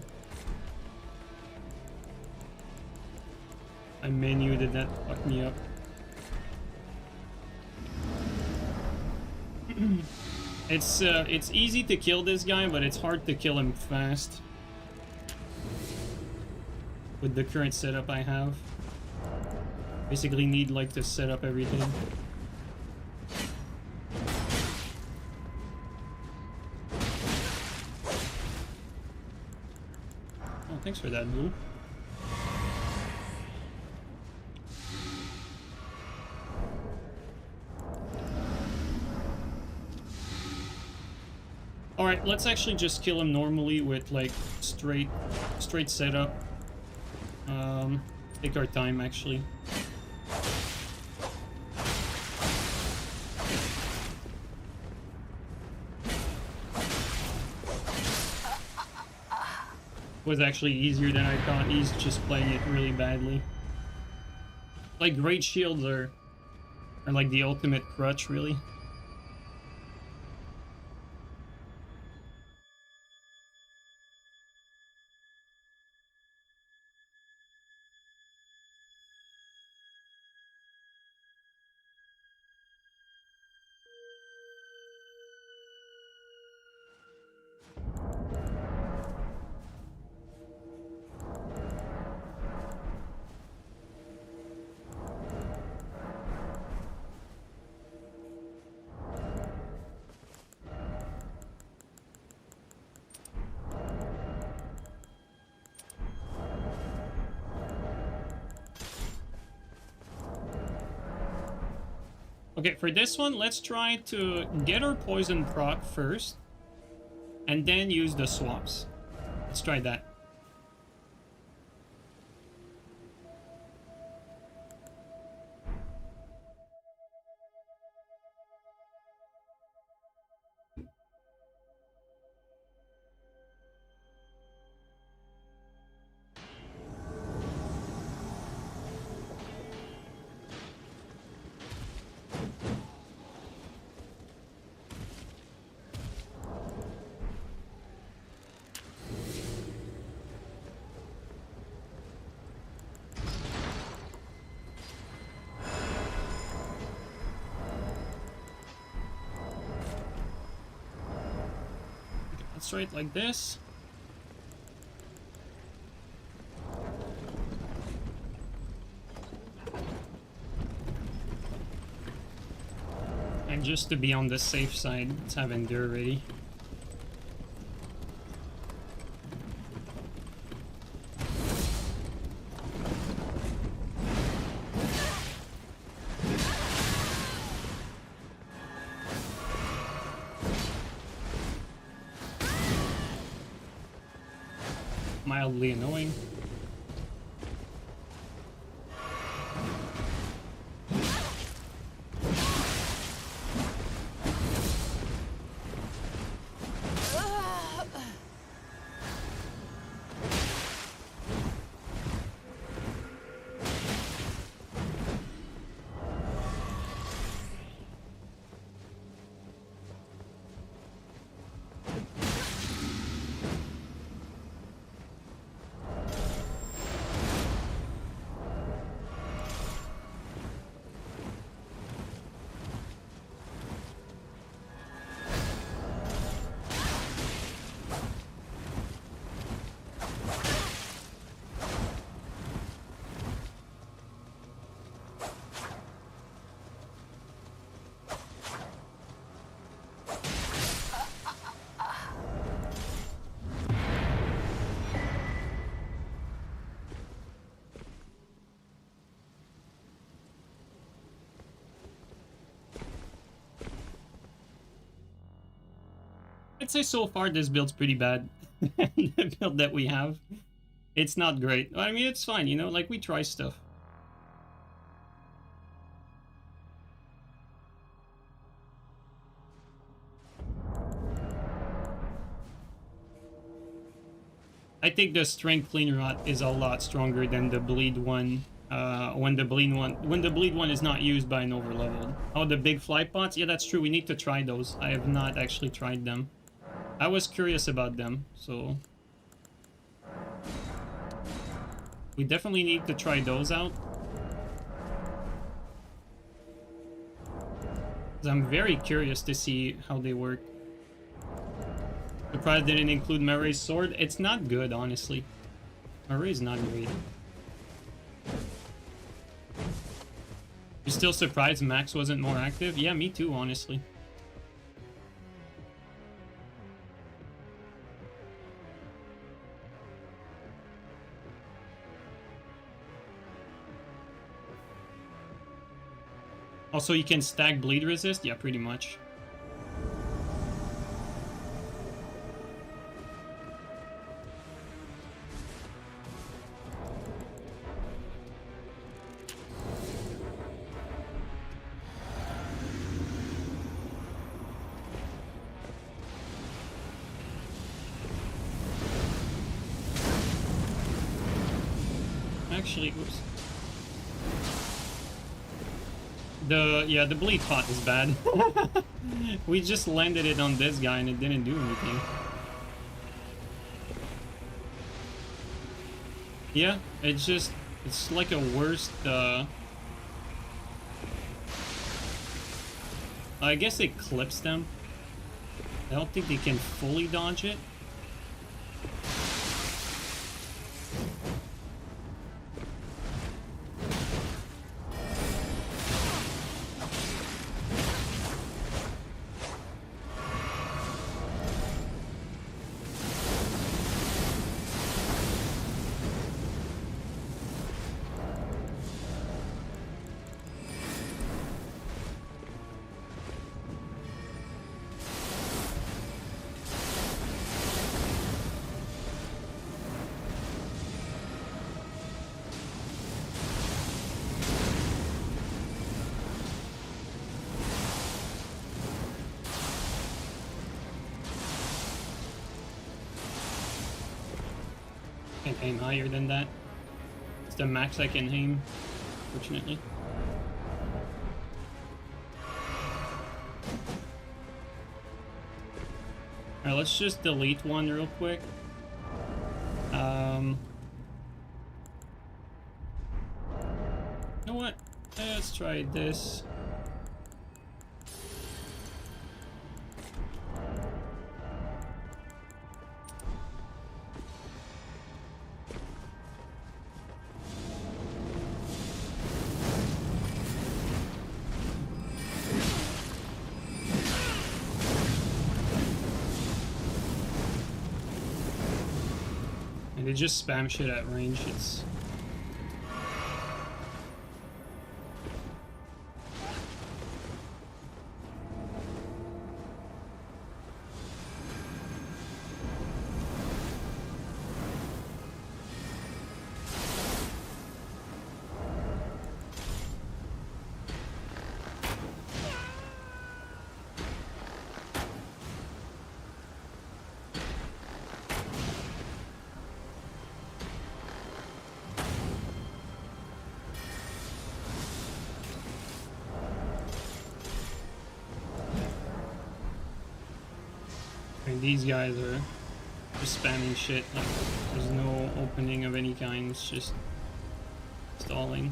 I menu did that fuck me up. It's easy to kill this guy, but it's hard to kill him fast with the current setup I have. Basically need like to set up everything. Oh, thanks for that, Blue. Alright, let's actually just kill him normally with like straight setup. Take our time actually. Was actually easier than I thought. He's just playing it really badly. Like great shields are like the ultimate crutch, really. Okay, for this one, let's try to get our poison proc first, and then use the swaps. Let's try that. Let's try it like this. And just to be on the safe side, let's have Endure ready. Mildly annoying. I'd say so far this build's pretty bad. The build that we have, it's not great. I mean, it's fine, you know, like we try stuff. I think the strength clean rot is a lot stronger than the bleed one. When the bleed one is not used by an overleveled. Oh, the big fly pots? Yeah, that's true. We need to try those. I have not actually tried them. I was curious about them, so We definitely need to try those out. I'm very curious to see how they work. Surprised they didn't include Maray's sword. It's not good, honestly. Maray's not great. You still surprised Max wasn't more active? Yeah, me too, honestly. Also, you can stack bleed resist? Yeah, pretty much. Actually, oops. The bleed pot is bad. We just landed it on this guy and it didn't do anything. Yeah, it's like a worst, I guess it clips them. I don't think they can fully dodge it. Can't aim higher than that. It's the max I can aim, fortunately. Alright, let's just delete one real quick. You know what? Let's try this. They just spam shit at range. It's... These guys are just spamming shit, like there's no opening of any kind, it's just stalling.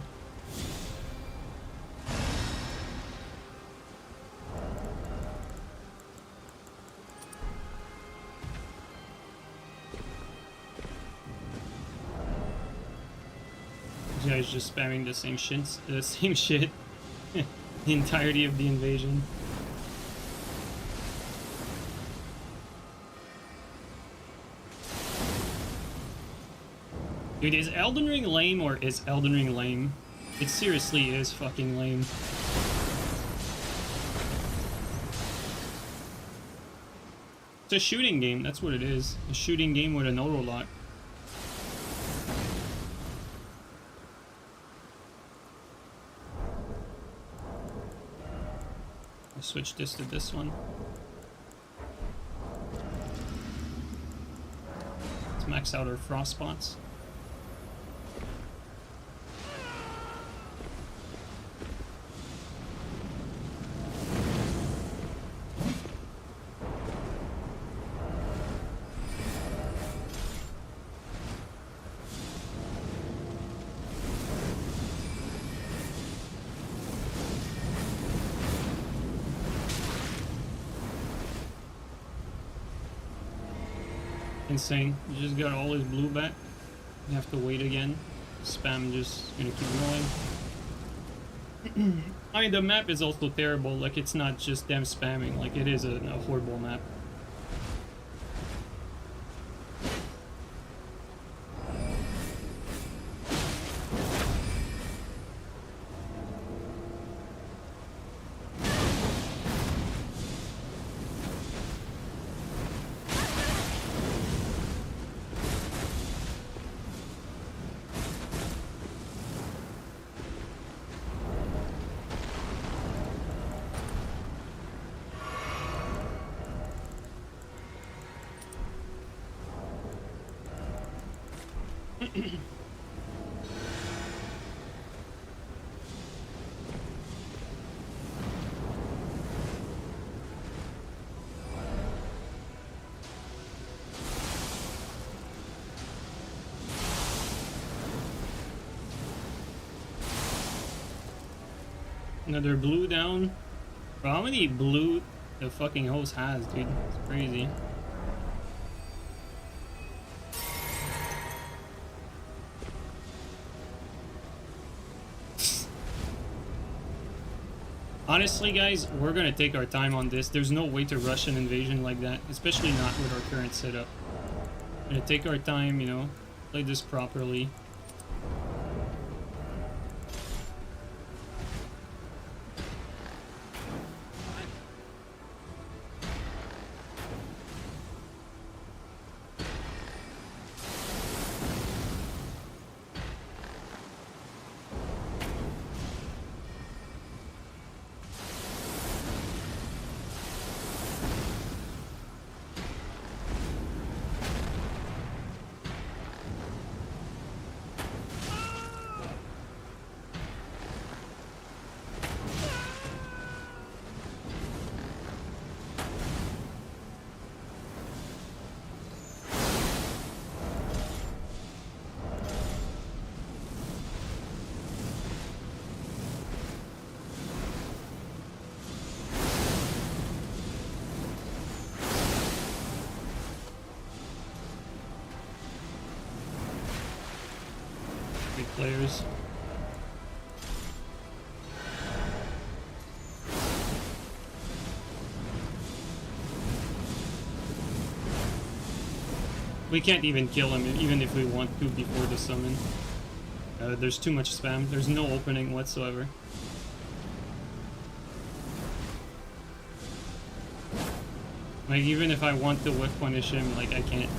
These guys just spamming the same shit the entirety of the invasion. Dude, is Elden Ring lame or is Elden Ring lame? It seriously is fucking lame. It's a shooting game, that's what it is. A shooting game with an auto lock. I'll switch this to this one. Let's max out our frost spots. insane. You just got all his blue back. You have to wait again. Spam just gonna keep going. I mean, the map is also terrible. Like, it's not just them spamming. Like, it is a horrible map. Another blue down. Bro, how many blue the fucking host has, dude? It's crazy. Honestly, guys, we're gonna take our time on this. There's no way to rush an invasion like that, especially not with our current setup. We're gonna take our time, you know, play this properly. Players. We can't even kill him, even if we want to before the summon. There's too much spam. There's no opening whatsoever. Like, even if I want to whip punish him, like, I can't.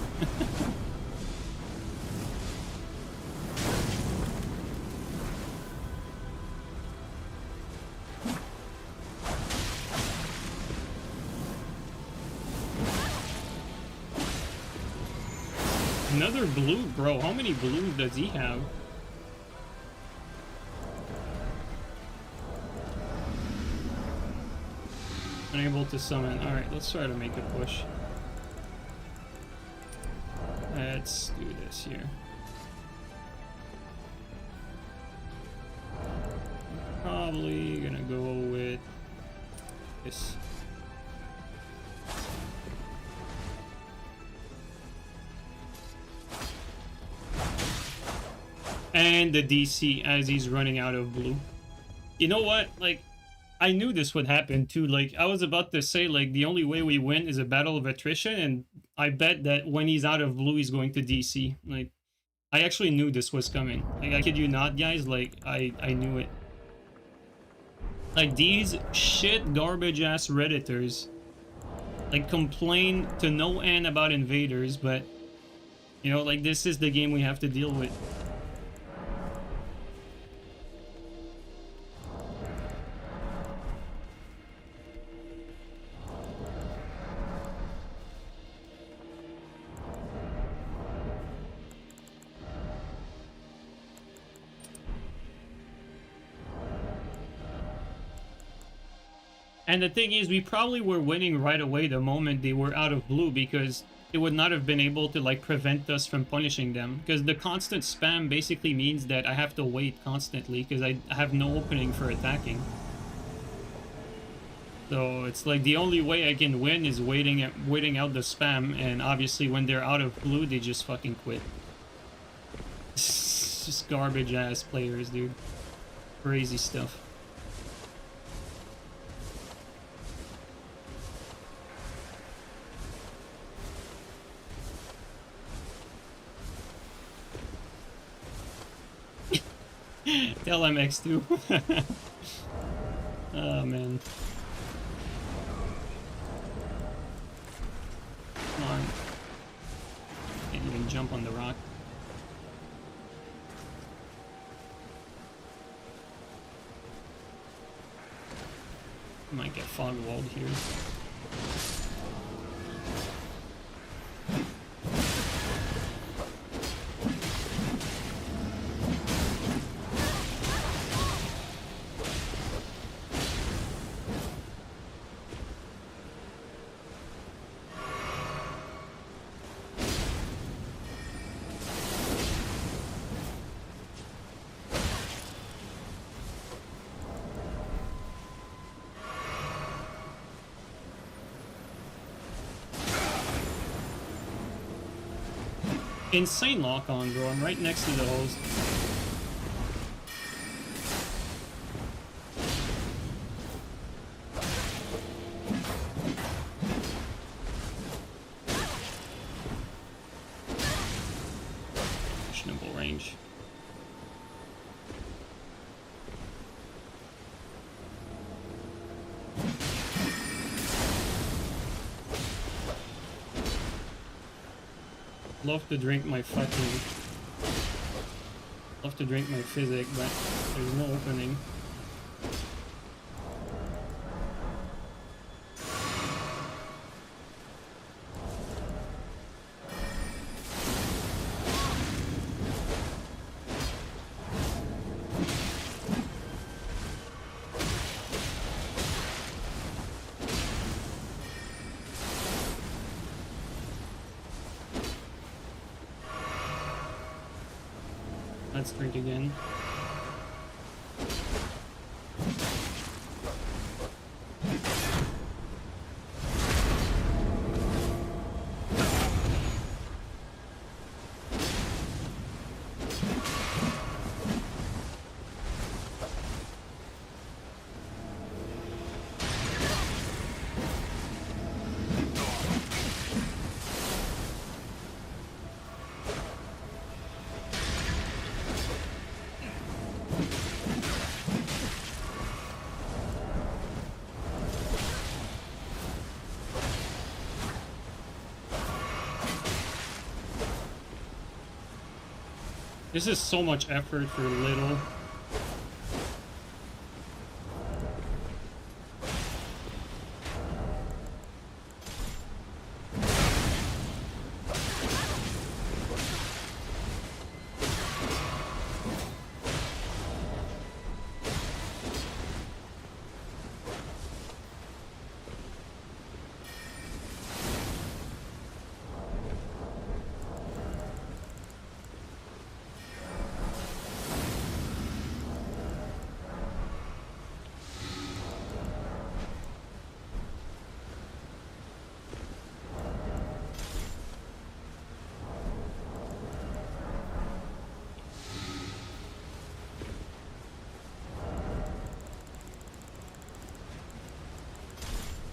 Another blue, bro. How many blue does he have? Unable to summon. Alright, let's try to make a push. Let's do this here. Probably gonna go with this. And the DC as he's running out of blue. You know what? Like, I knew this would happen too. Like, I was about to say, like, the only way we win is a battle of attrition, and I bet that when he's out of blue, he's going to DC. Like, I actually knew this was coming. Like, I kid you not, guys. Like, I knew it. Like, these shit garbage-ass Redditors, like, complain to no end about invaders, but, you know, like, this is the game we have to deal with. And the thing is, we probably were winning right away the moment they were out of blue, because it would not have been able to, like, prevent us from punishing them. Because the constant spam basically means that I have to wait constantly, because I have no opening for attacking. So it's like the only way I can win is waiting out the spam, and obviously when they're out of blue, they just fucking quit. It's just garbage ass players, dude. Crazy stuff. Tell them X2. Oh man. Come on. Can't even jump on the rock. Might get fog walled here. Insane lock on, bro. I'm right next to the host. Questionable range. Love to drink my physic, but there's no opening. Let's drink again. This is so much effort for little.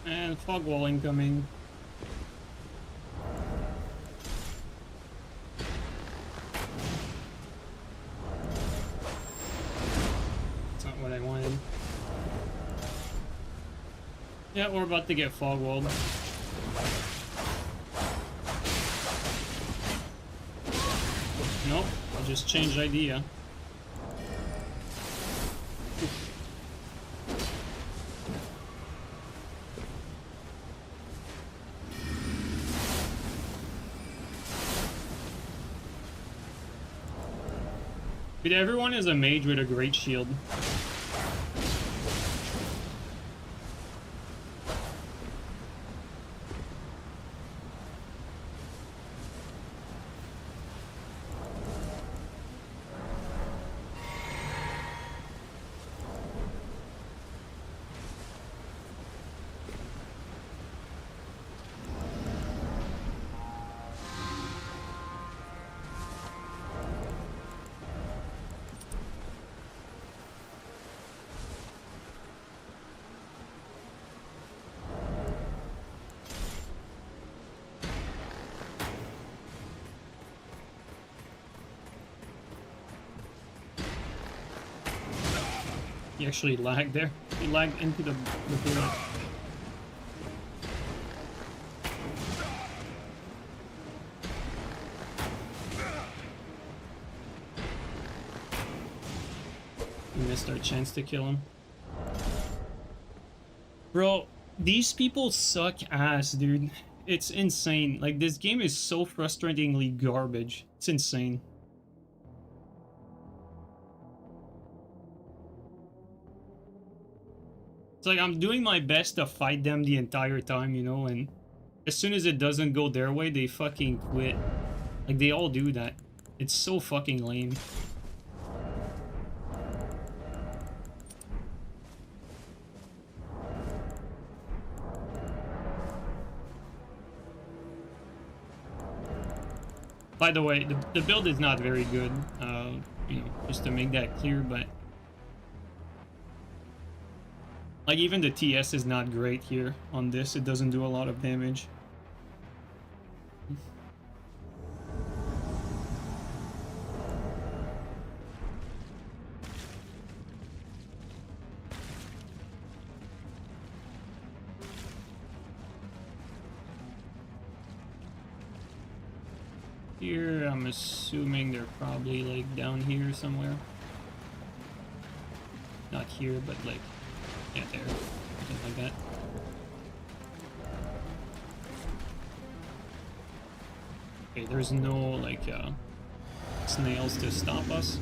And fog wall incoming. That's not what I wanted. Yeah, we're about to get fog walled. Nope, I just changed idea. Dude, everyone is a mage with a great shield. He actually lagged there. He lagged into the bullet. We missed our chance to kill him. Bro, these people suck ass, dude. It's insane. Like, this game is so frustratingly garbage. It's insane. It's like I'm doing my best to fight them the entire time, you know, and as soon as it doesn't go their way, they fucking quit. Like, they all do that. It's so fucking lame. By the way, the build is not very good, you know, just to make that clear, but like, even the TS is not great here on this. It doesn't do a lot of damage. Here, I'm assuming they're probably like down here somewhere. Not here, but like, yeah, there. Something like that. Okay, there's no like snails to stop us.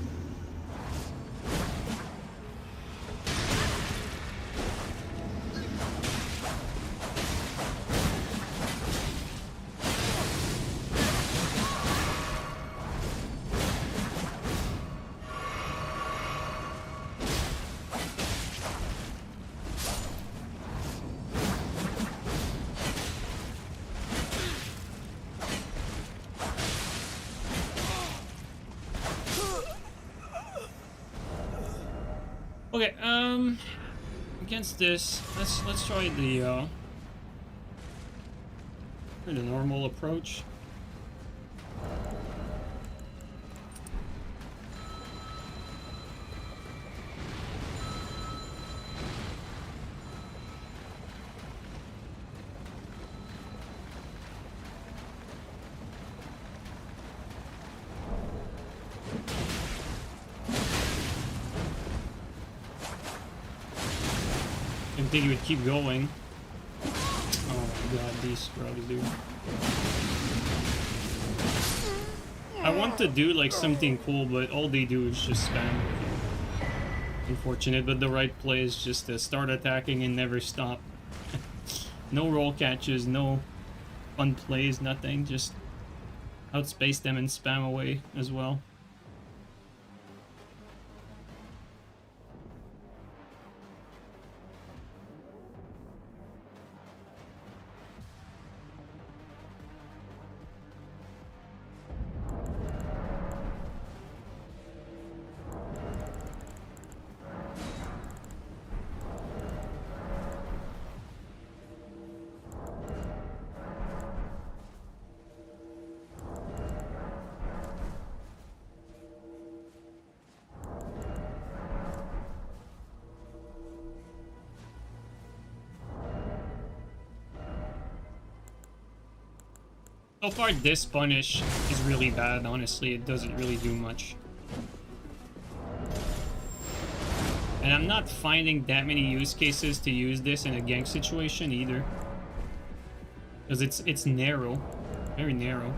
Okay, against this, let's try the normal approach. I think he would keep going. Oh my god, these scrubs, dude. I want to do like something cool, but all they do is just spam. Unfortunate, but the right play is just to start attacking and never stop. No roll catches, no fun plays, nothing. Just outspace them and spam away as well. So far, this punish is really bad, honestly. It doesn't really do much. And I'm not finding that many use cases to use this in a gank situation either. Because it's narrow. Very narrow.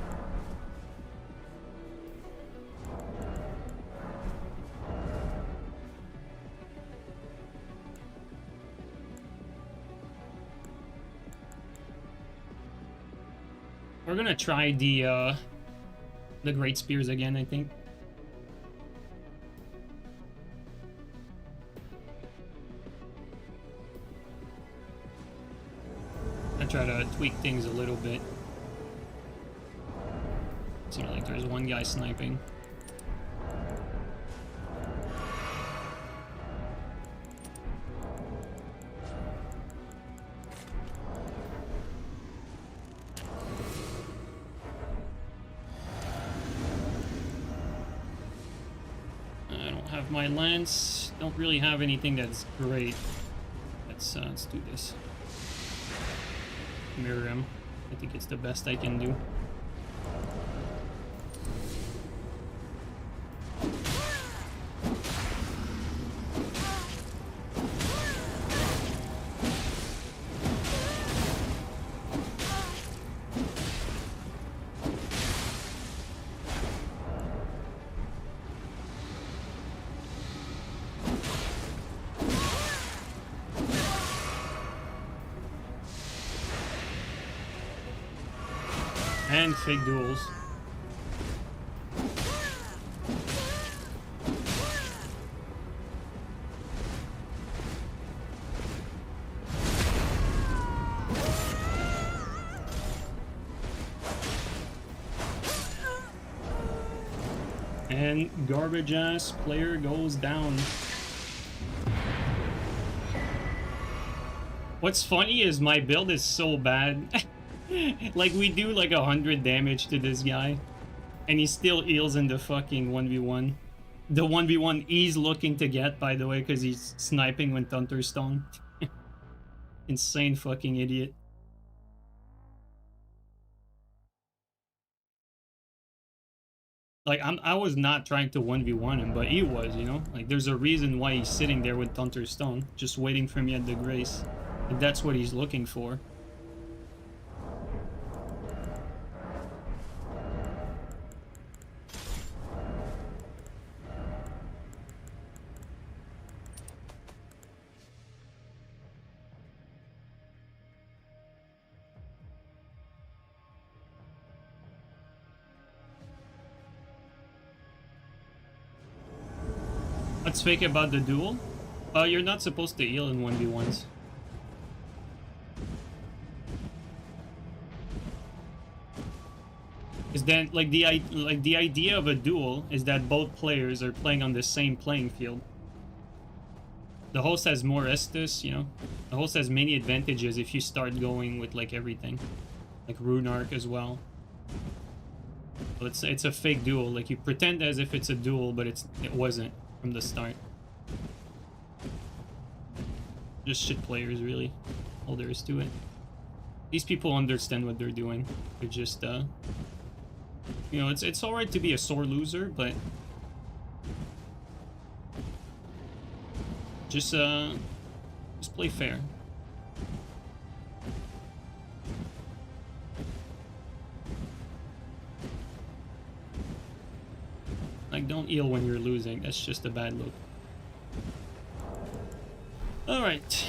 We're gonna try the great spears again, I think. I try to tweak things a little bit. Seems like there's one guy sniping. My lance. don't really have anything that's great. Let's do this. Mirror him. I think it's the best I can do. And fake duels. And garbage ass player goes down. What's funny is my build is so bad. Like, we do like 100 damage to this guy, and he still heals in the fucking 1v1. The 1v1 he's looking to get, by the way, because he's sniping with Thunderstone. Insane fucking idiot. Like, I was not trying to 1v1 him, but he was, you know? Like, there's a reason why he's sitting there with Thunderstone, just waiting for me at the Grace. And that's what he's looking for. What's fake about the duel? You're not supposed to heal in 1v1s. Is that like the idea of a duel is that both players are playing on the same playing field. The host has more Estus, you know. The host has many advantages if you start going with like everything, like Rune Arc as well. So it's a fake duel. Like, you pretend as if it's a duel, but it wasn't from the start. Just shit players, really. All there is to it. These people understand what they're doing. They're just you know, it's alright to be a sore loser, but just play fair. Like, don't heal when you're losing. That's just a bad look. Alright.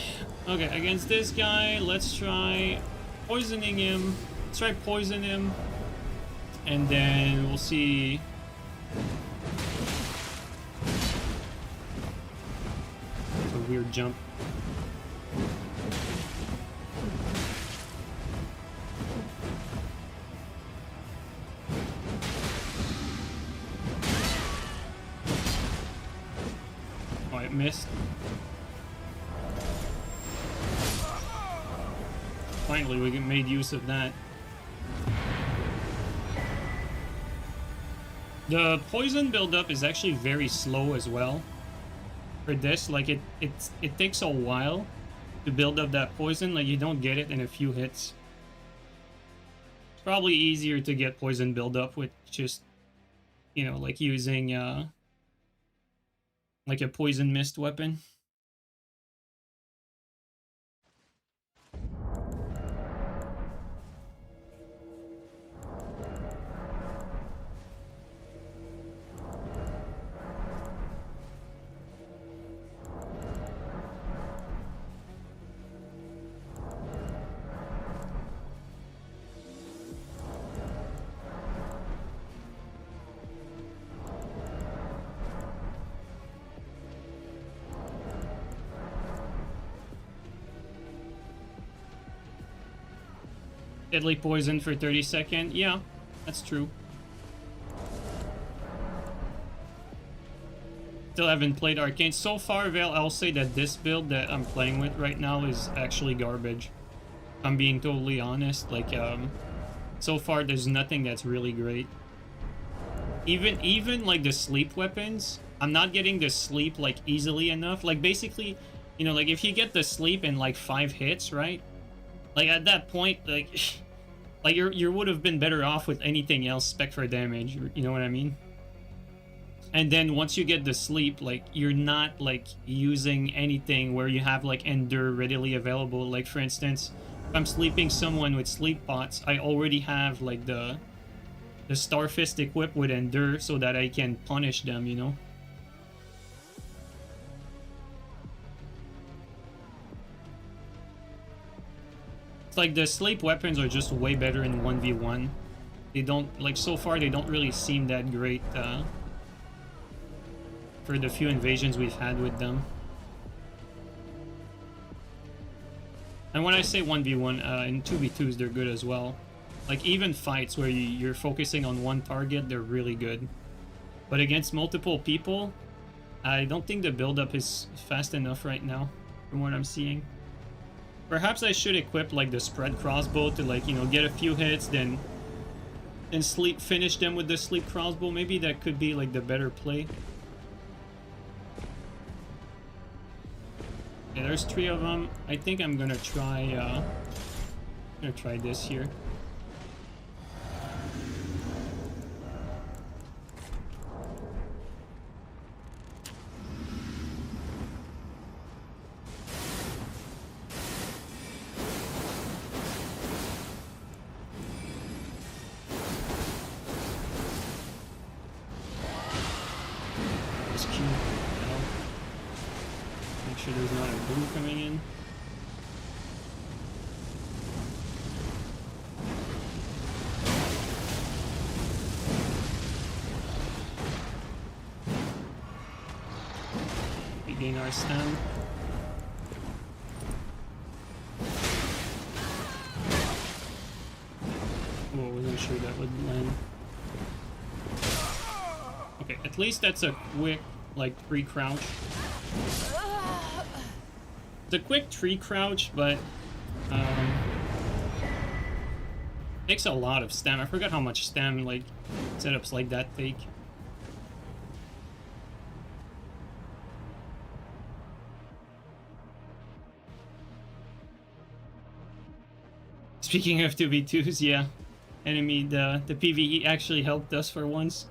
Okay, against this guy, let's try poisoning him. Let's try poison him. And then we'll see. It's a weird jump. Oh, it missed. Finally, we made use of that. The poison buildup is actually very slow as well. For this, like, it takes a while to build up that poison. Like, you don't get it in a few hits. It's probably easier to get poison buildup with just, you know, like using like a poison mist weapon. Deadly poison for 30 seconds. Yeah, that's true. Still haven't played Arcane. So far, Vale, I'll say that this build that I'm playing with right now is actually garbage. I'm being totally honest. Like, so far there's nothing that's really great. Even like the sleep weapons, I'm not getting the sleep like easily enough. Like basically, you know, like if you get the sleep in like 5 hits, right? Like at that point, like like you would have been better off with anything else spec for damage. You know what I mean? And then once you get the sleep, like you're not like using anything where you have like endure readily available. Like for instance, if I'm sleeping someone with sleep pots, I already have like the Starfist equipped with endure so that I can punish them, you know? It's like the sleep weapons are just way better in 1v1. They don't, like so far they don't really seem that great for the few invasions we've had with them. And when I say 1v1, in 2v2s they're good as well. Like even fights where you're focusing on one target, they're really good. But against multiple people, I don't think the build-up is fast enough right now, from what I'm seeing. Perhaps I should equip like the spread crossbow to like, you know, get a few hits, then finish them with the sleep crossbow. Maybe that could be like the better play. Okay, there's 3 of them. I think I'm gonna try this here. Sure there's not a blue coming in. We gain our stem. Oh, I wasn't sure that would land. Okay, at least that's a quick, like, tree crouch. It's a quick tree crouch, but takes a lot of stam. I forgot how much stam like setups like that take. Speaking of 2v2s, yeah, enemy the PvE actually helped us for once.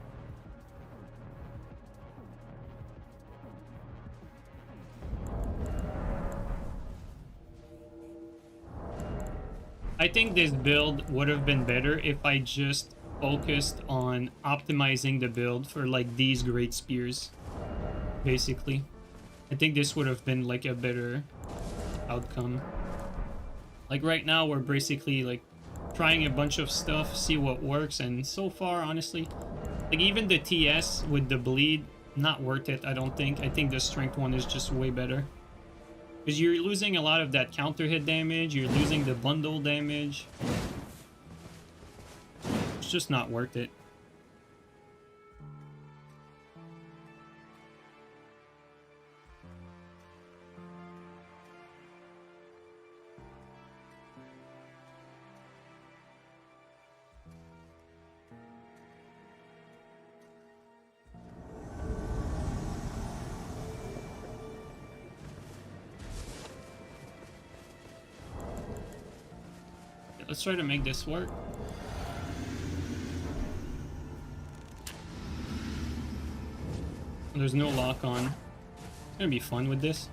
I think this build would have been better if I just focused on optimizing the build for like these great spears, basically. I think this would have been like a better outcome. Like right now we're basically like trying a bunch of stuff, see what works, and so far honestly, like even the TS with the bleed, not worth it I don't think. I think the strength one is just way better. Because you're losing a lot of that counter hit damage, you're losing the bundle damage. It's just not worth it. Let's try to make this work. There's no lock on. It's gonna be fun with this.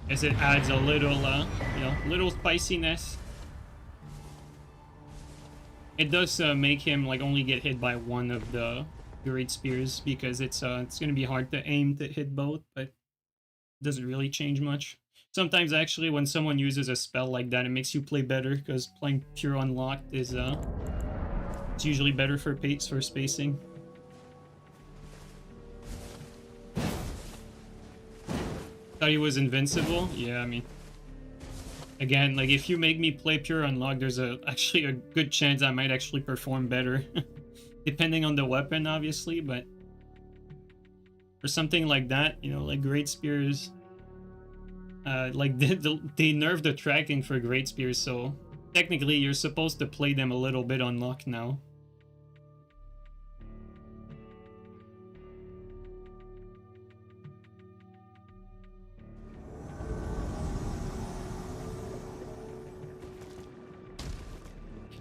As it adds a little, you know, little spiciness. It does make him like only get hit by one of the great spears because it's gonna be hard to aim to hit both, but it doesn't really change much. Sometimes actually when someone uses a spell like that, it makes you play better because playing pure unlocked is it's usually better for spacing. Thought he was invincible? Yeah, I mean, Again, like if you make me play pure unlock, there's actually a good chance I might actually perform better. Depending on the weapon, obviously, but for something like that, you know, like great spears, like they nerfed the tracking for great spears, so technically you're supposed to play them a little bit on luck now.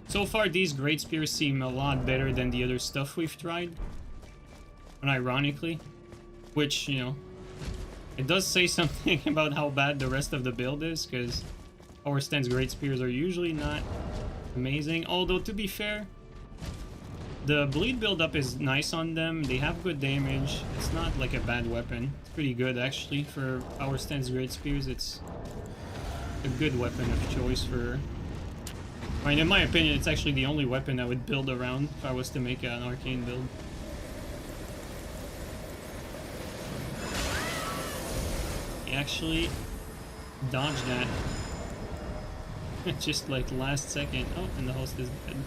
So far, these great spears seem a lot better than the other stuff we've tried. And ironically, which, you know, it does say something about how bad the rest of the build is, because Power Stance great spears are usually not amazing. Although, to be fair, the bleed build-up is nice on them. They have good damage. It's not like a bad weapon. It's pretty good, actually, for Power Stance great spears. It's a good weapon of choice for... I mean, in my opinion, it's actually the only weapon I would build around if I was to make an arcane build. He actually dodged that. Just like last second. Oh, and the host is dead.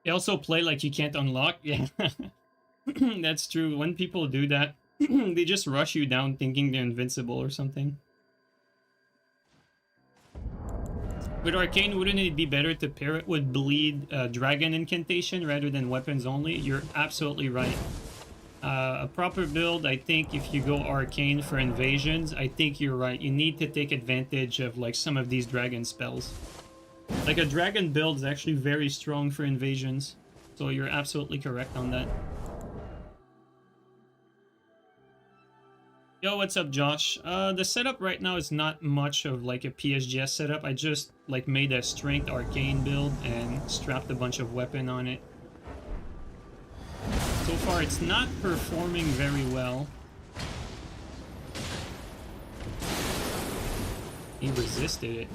They also play like you can't unlock. Yeah, that's true. When people do that, they just rush you down thinking they're invincible or something. With Arcane, wouldn't it be better to pair it with Bleed Dragon Incantation rather than weapons only? You're absolutely right. A proper build, I think if you go Arcane for invasions, I think you're right. You need to take advantage of like some of these dragon spells. Like a dragon build is actually very strong for invasions, so you're absolutely correct on that. Yo, what's up, Josh? The setup right now is not much of like a PSGS setup. I just like made a strength arcane build and strapped a bunch of weapon on it. So far, it's not performing very well. He resisted it.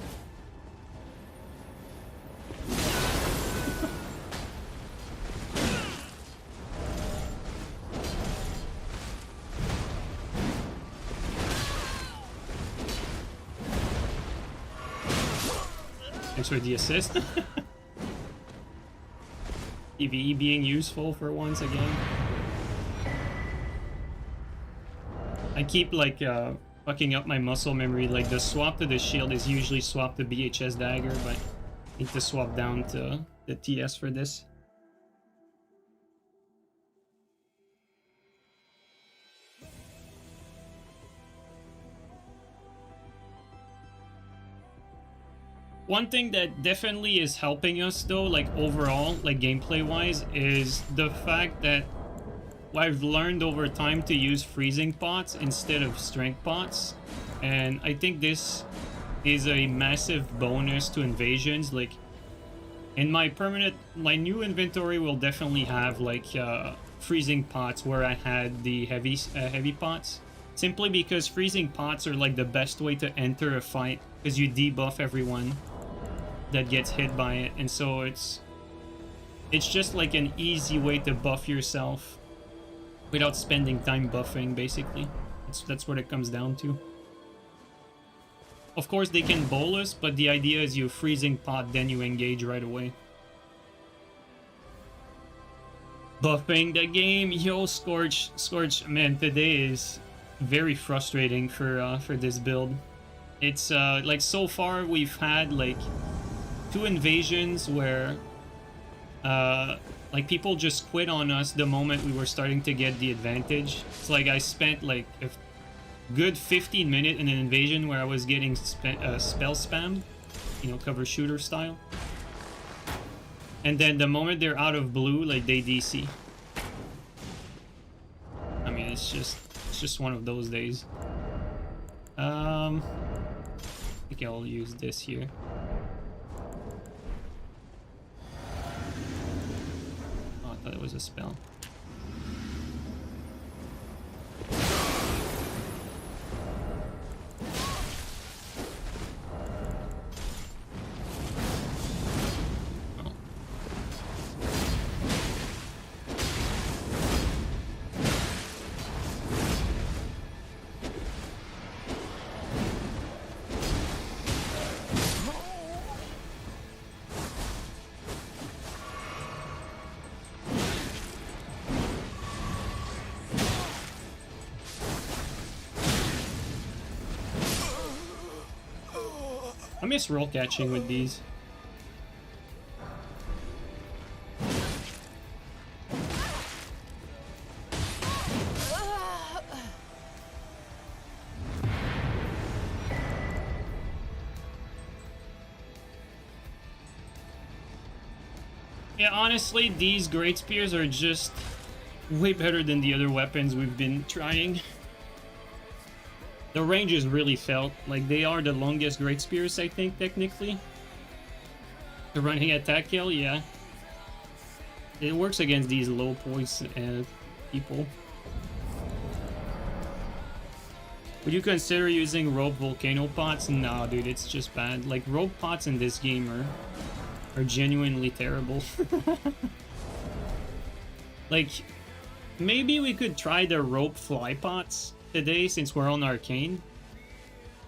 Thanks for the assist. PvE being useful for once again. I keep like fucking up my muscle memory. Like the swap to the shield is usually swap to BHS dagger, but I need to swap down to the TS for this. One thing that definitely is helping us though, like overall, like gameplay wise, is the fact that I've learned over time to use freezing pots instead of strength pots, and I think this is a massive bonus to invasions. Like in my new inventory will definitely have like freezing pots where I had the heavy pots, simply because freezing pots are like the best way to enter a fight because you debuff everyone that gets hit by it, and so it's just like an easy way to buff yourself without spending time buffing, basically. That's what it comes down to. Of course they can bolus, but the idea is you freezing pot, then you engage right away. Buffing the game. Yo, Scorch, man, today is very frustrating for this build. It's like so far we've had like 2 invasions where like people just quit on us the moment we were starting to get the advantage. It's like I spent like a good 15 minutes in an invasion where I was getting spell spammed, you know, cover shooter style. And then the moment they're out of blue, like they DC. I mean, it's just one of those days. I think I'll use this here. I thought it was a spell. miss roll catching with these. Yeah, honestly, these Great Spears are just way better than the other weapons we've been trying. The range is really felt. Like, they are the longest Great Spears, I think, technically. The running attack kill, yeah. It works against these low points people. Would you consider using rope volcano pots? No, dude, it's just bad. Like, rope pots in this game are genuinely terrible. Like, maybe we could try the rope fly pots today since we're on arcane.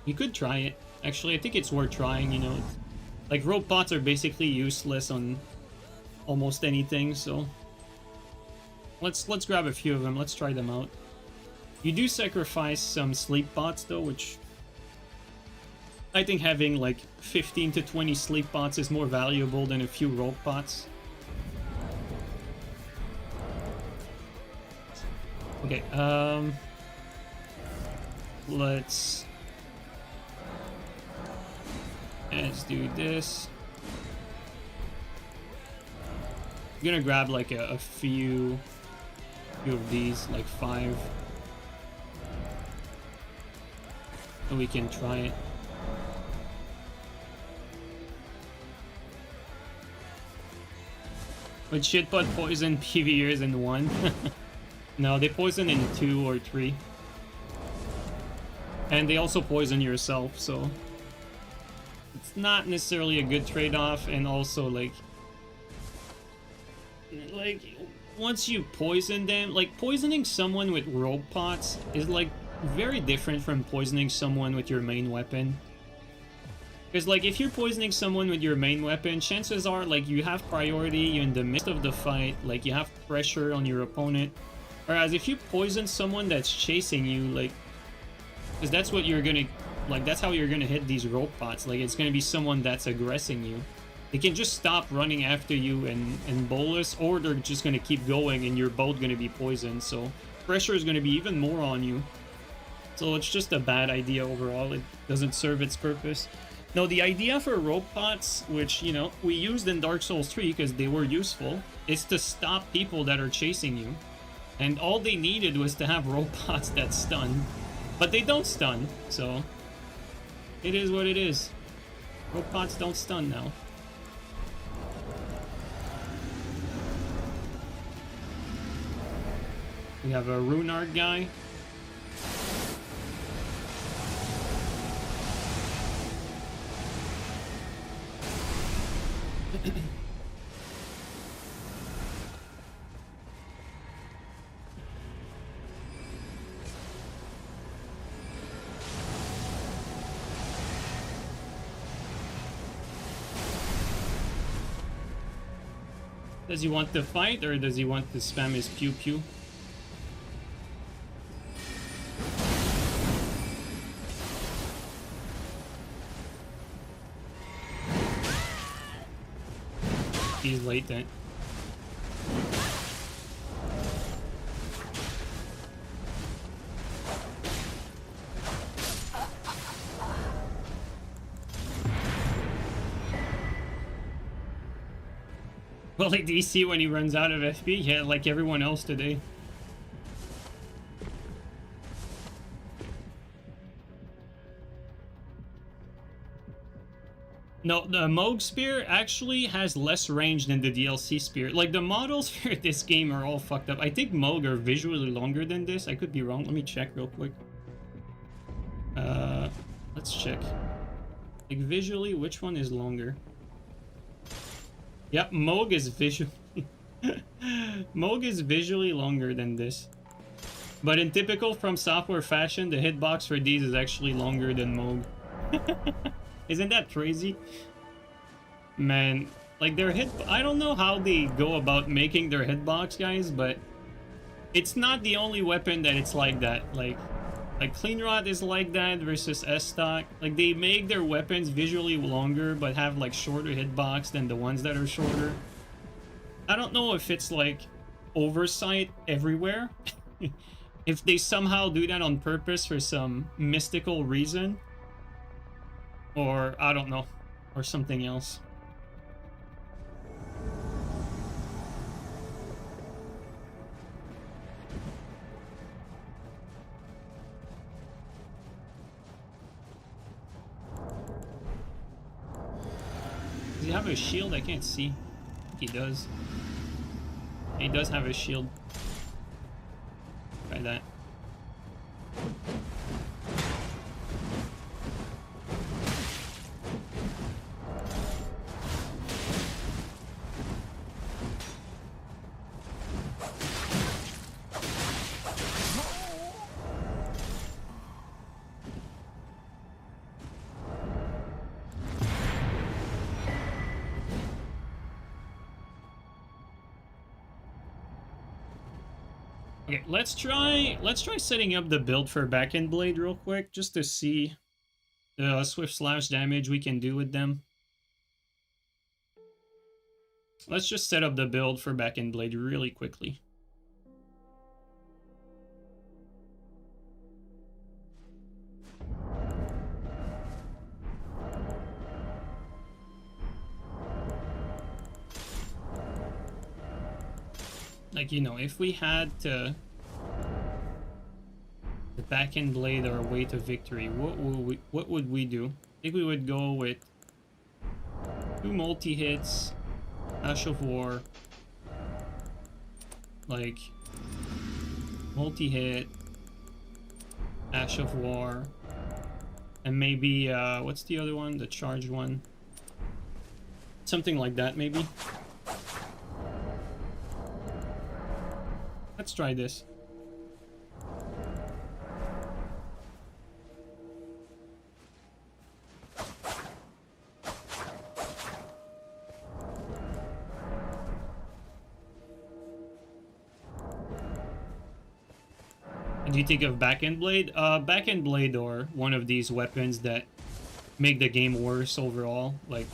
You could try it. Actually, I think it's worth trying, you know. Like, rope pots are basically useless on almost anything, so let's grab a few of them. Let's try them out. You do sacrifice some sleep pots though, which I think having like 15 to 20 sleep pots is more valuable than a few rope pots. Okay, let's do this. I'm gonna grab like a few of these, like 5. So we can try it. But shitbot poison PvEers in 1? No, they poison in 2 or 3. And they also poison yourself, so it's not necessarily a good trade-off. And also like once you poison them, like poisoning someone with rope pots is like very different from poisoning someone with your main weapon. Because like if you're poisoning someone with your main weapon, chances are like you have priority, you're in the midst of the fight, like you have pressure on your opponent. Whereas if you poison someone that's chasing you, like, because that's what you're gonna, like that's how you're gonna hit these rope pots. Like it's gonna be someone that's aggressing you. They can just stop running after you and bolus, or they're just gonna keep going and you're both gonna be poisoned. So pressure is gonna be even more on you. So it's just a bad idea overall. It doesn't serve its purpose. No, the idea for rope pots, which, you know, we used in Dark Souls 3 because they were useful, is to stop people that are chasing you. And all they needed was to have rope pots that stun. But they don't stun, so it is what it is. Rope pots don't stun now. We have a rune art guy. Does he want to fight or does he want to spam his pew pew? He's latent. Well, like DC when he runs out of FP, yeah, like everyone else today. No, the Moog Spear actually has less range than the DLC Spear. Like, the models for this game are all fucked up. I think Moog are visually longer than this. I could be wrong. Let me check real quick. Let's check. Like, visually, which one is longer? Yep, Moog is visually... Moog is visually longer than this. But in typical From Software fashion, the hitbox for these is actually longer than Moog. Isn't that crazy? Man, like their hit... I don't know how they go about making their hitbox, guys, but it's not the only weapon that it's like that. Like, Like Clean Rot is like that versus S-Stock. Like they make their weapons visually longer but have like shorter hitbox than the ones that are shorter. I don't know if it's like oversight everywhere. If they somehow do that on purpose for some mystical reason. Or I don't know. Or something else. Does he have a shield? I can't see. I think he does. He does have a shield. Try that. Okay, let's try setting up the build for Backend Blade real quick, just to see the swift slash damage we can do with them. Let's just set up the build for Backend Blade really quickly. Like, you know, if we had to the Backend Blade our way to victory, what would we do? I think we would go with 2 multi-hits, Ash of War, like multi-hit, Ash of War, and maybe what's the other one? The charged one. Something like that, maybe. Let's try this. Do you think of Backend Blade? Backend Blade or one of these weapons that make the game worse overall. Like,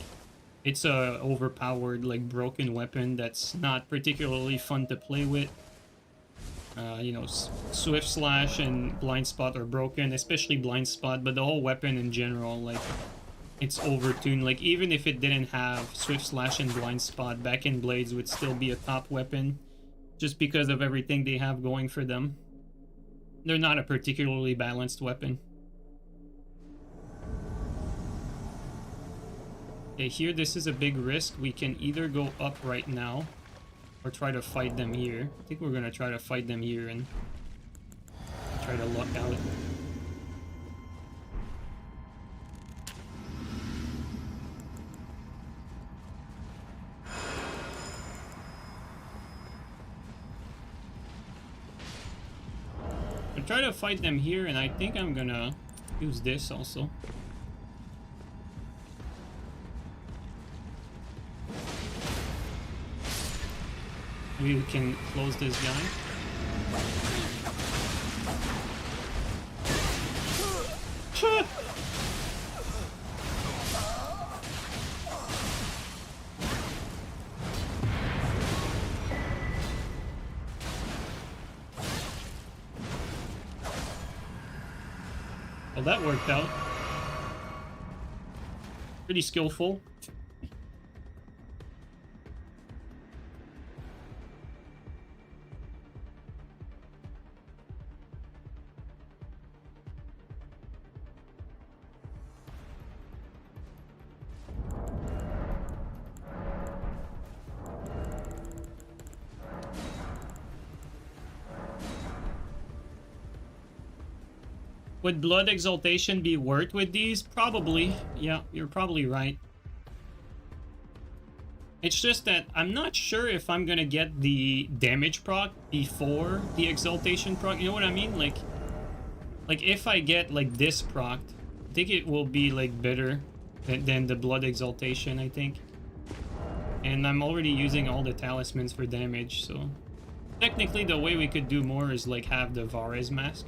it's a overpowered, like, broken weapon that's not particularly fun to play with. You know, Swift Slash and Blind Spot are broken, especially Blind Spot, but the whole weapon in general, like, it's overtuned. Like, even if it didn't have Swift Slash and Blind Spot, Backend Blades would still be a top weapon, just because of everything they have going for them. They're not a particularly balanced weapon. Okay, here this is a big risk. We can either go up right now, or try to fight them here. I think we're gonna try to fight them here and try to luck out. I'll try to fight them here, and I think I'm gonna use this also. Maybe we can close this guy. Well, that worked out. Pretty skillful. Would Blood Exaltation be worth with these? Probably. Yeah, you're probably right. It's just that I'm not sure if I'm gonna get the damage proc before the Exaltation proc. You know what I mean? Like if I get like this proc, I think it will be like better than the Blood Exaltation, I think. And I'm already using all the talismans for damage, so technically the way we could do more is like have the Varez mask.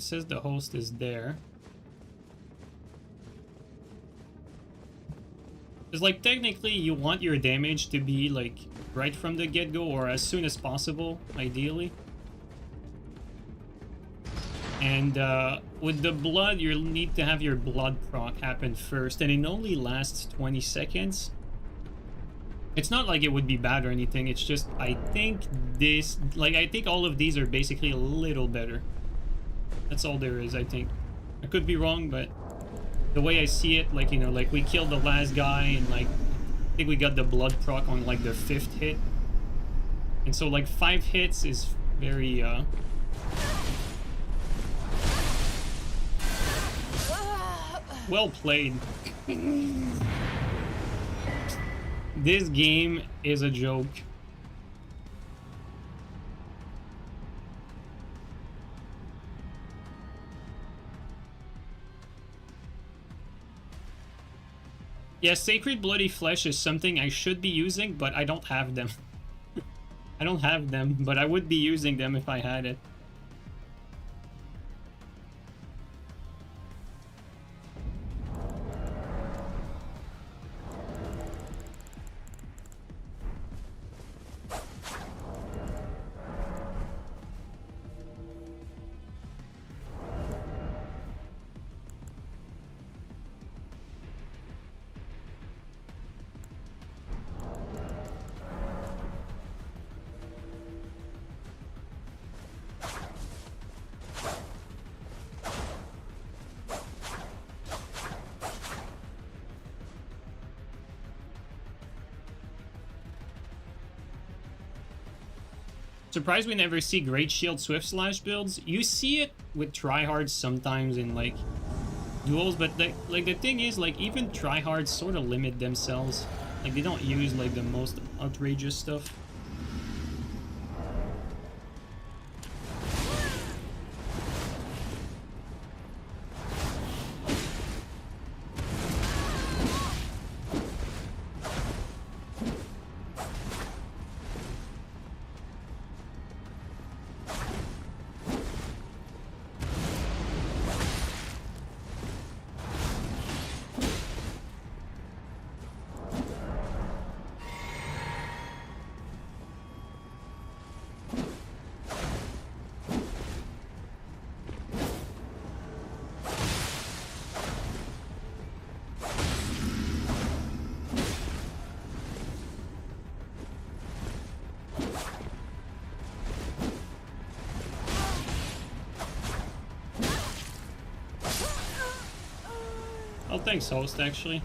says the host is there. Because, like, technically you want your damage to be, like, right from the get-go or as soon as possible, ideally. And with the blood, you'll need to have your blood proc happen first, and it only lasts 20 seconds. It's not like it would be bad or anything, it's just, I think this, like, I think all of these are basically a little better. That's all there is, I think. I could be wrong, but the way I see it, like, you know, like, we killed the last guy, and, like, I think we got the blood proc on, like, the 5th hit. And so, like, 5 hits is very, well played. This game is a joke. Yeah, Sacred Bloody Flesh is something I should be using, but I don't have them. I don't have them, but I would be using them if I had it. Surprised we never see Great Shield Swift Slash builds. You see it with tryhards sometimes in, like, duels, but like the thing is, like, even tryhards sort of limit themselves. Like, they don't use, like, the most outrageous stuff. Oh, thanks, host, actually.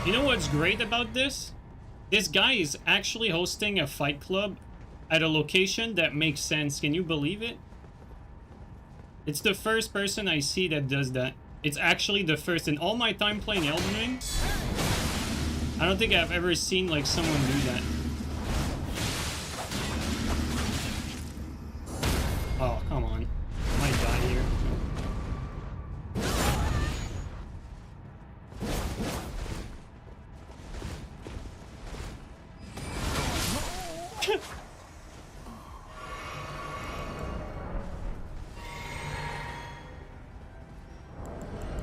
You know what's great about this? This guy is actually hosting a fight club at a location that makes sense. Can you believe it? It's the first person I see that does that. It's actually the first in all my time playing Elden Ring. I don't think I've ever seen, like, someone do that. Oh, come on. I might die here.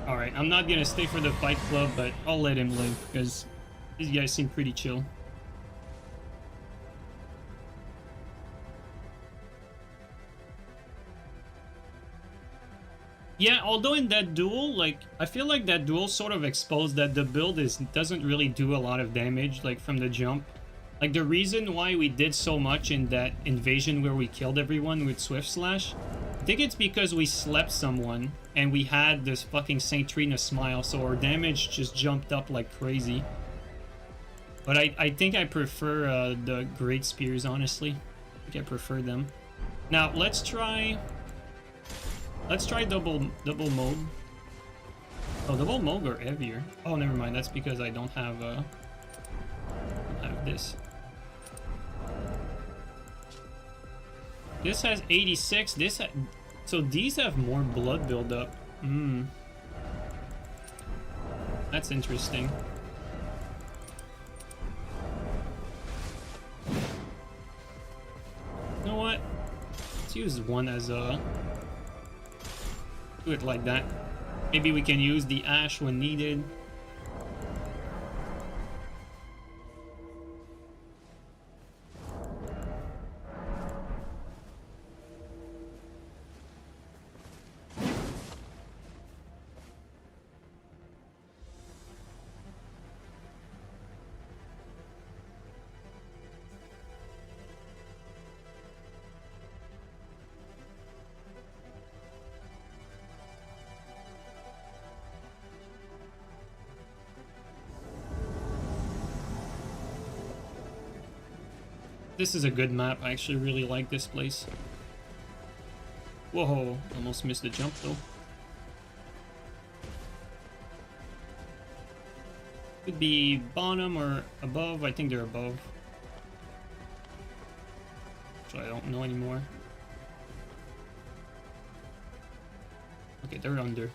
Alright, I'm not gonna stay for the fight club, but I'll let him live, because these guys seem pretty chill. Yeah, although in that duel, like, I feel like that duel sort of exposed that the build doesn't really do a lot of damage, like, from the jump. Like, the reason why we did so much in that invasion where we killed everyone with Swift Slash, I think it's because we slept someone, and we had this fucking Saint Trina smile, so our damage just jumped up like crazy. But I think I prefer the Great Spears, honestly. I think I prefer them. Now, let's try double mode. Oh, double mode are heavier. Oh, never mind. That's because I don't have this. This has 86. So these have more blood buildup. That's interesting. You know what? Let's use one as a... Do it like that. Maybe we can use the ash when needed. This is a good map. I actually really like this place. Whoa, almost missed the jump though. Could be bottom or above. I think they're above. So I don't know anymore. Okay, they're under.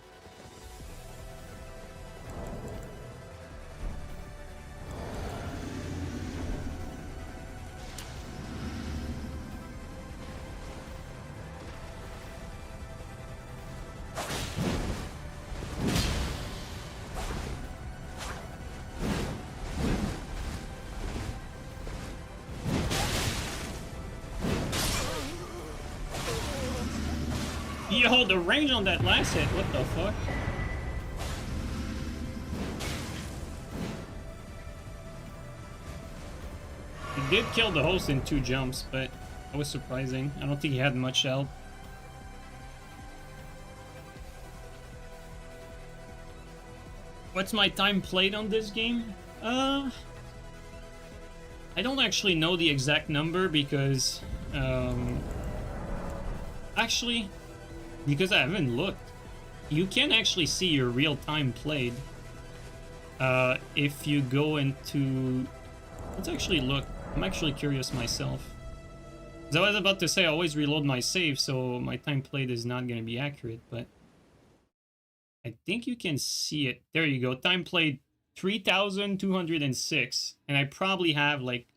Yo, the range on that last hit, what the fuck? He did kill the host in 2 jumps, but that was surprising. I don't think he had much health. What's my time played on this game? I don't actually know the exact number because, actually, because I haven't looked. You can actually see your real time played if you go into... Let's actually look. I'm actually curious myself. As I was about to say, I always reload my save, so my time played is not going to be accurate, but I think you can see it. There you go. Time played 3,206, and I probably have like,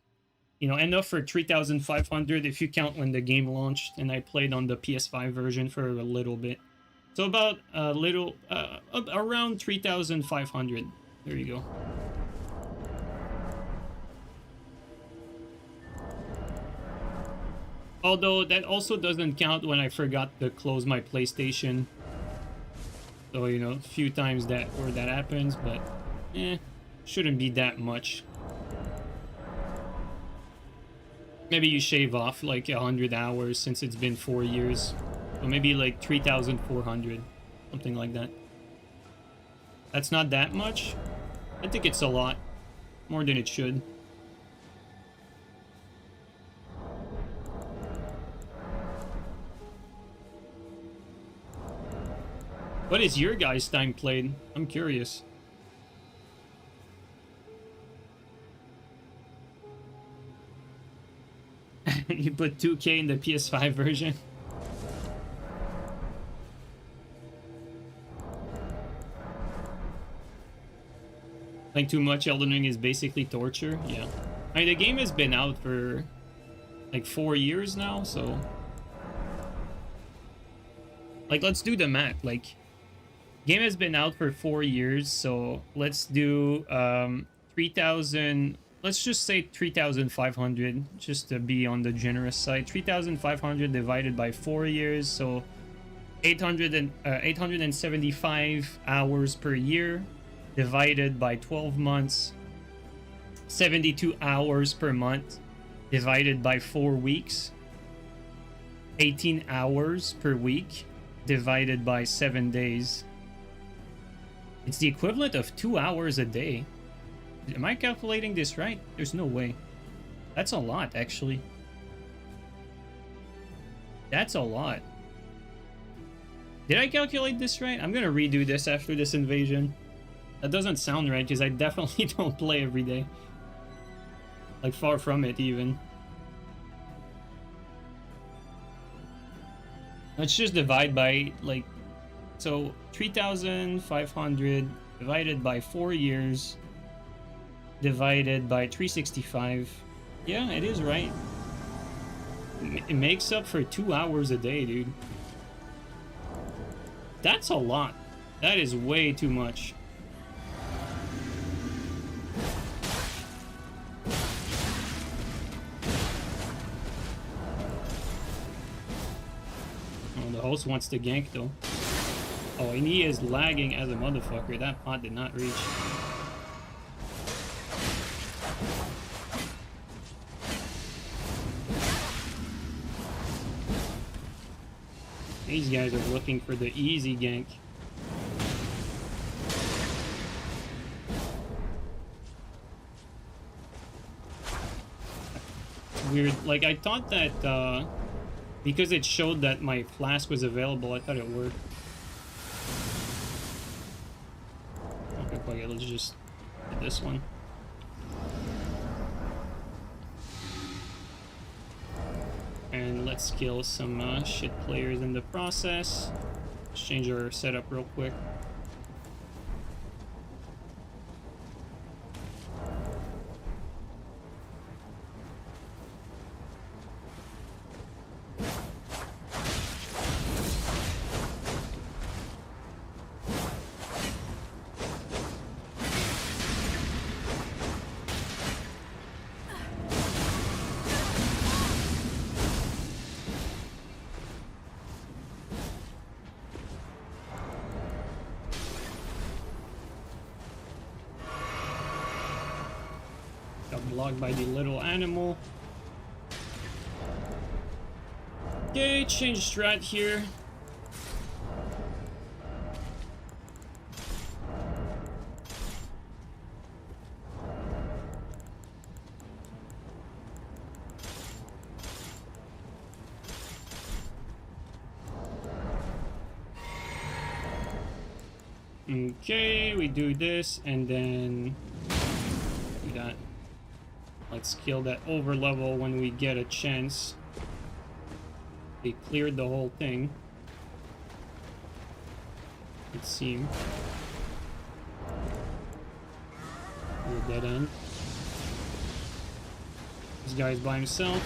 you know, enough for 3,500 if you count when the game launched, and I played on the PS5 version for a little bit. So about a little, around 3,500. There you go. Although that also doesn't count when I forgot to close my PlayStation. So, you know, a few times that where that happens, but shouldn't be that much. Maybe you shave off like 100 hours since it's been 4 years. So maybe like 3,400, something like that. That's not that much. I think it's a lot. More than it should. What is your guys' time played? I'm curious. You put 2K in the PS5 version. Playing too much Elden Ring is basically torture. Yeah. I mean, the game has been out for like 4 years now, so... Like, let's do the math. Like, game has been out for 4 years, so let's do 3,000... Let's just say 3,500, just to be on the generous side. 3,500 divided by 4 years, so 875 hours per year, divided by 12 months, 72 hours per month, divided by 4 weeks, 18 hours per week, divided by 7 days. It's the equivalent of 2 hours a day. Am I calculating this right? There's no way. That's a lot, actually. That's a lot. Did I calculate this right? I'm gonna redo this after this invasion. That doesn't sound right, because I definitely don't play every day. Like, far from it, even. Let's just divide by, like... So, 3,500 divided by 4 years... divided by 365. Yeah, it is right. It makes up for 2 hours a day, dude. That's a lot. That is way too much. Oh, the host wants to gank though. Oh, and he is lagging as a motherfucker. That pot did not reach. These guys are looking for the easy gank. Weird. Like, I thought that because it showed that my flask was available, I thought it worked. Okay, fuck it. Let's just hit this one. And let's kill some shit players in the process. Let's change our setup real quick. Blocked by the little animal. Okay, change strat here. Okay, we do this and then do that. Let's kill that over level when we get a chance. They cleared the whole thing. It seemed. A dead end. This guy's by himself.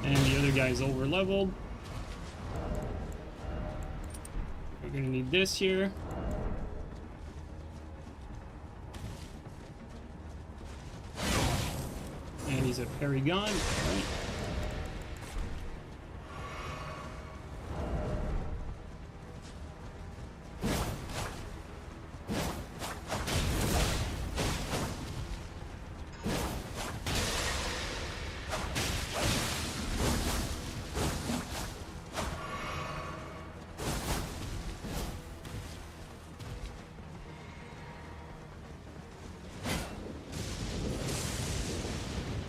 And the other guy's over leveled. We're gonna need this here. And he's a Paragon. Right.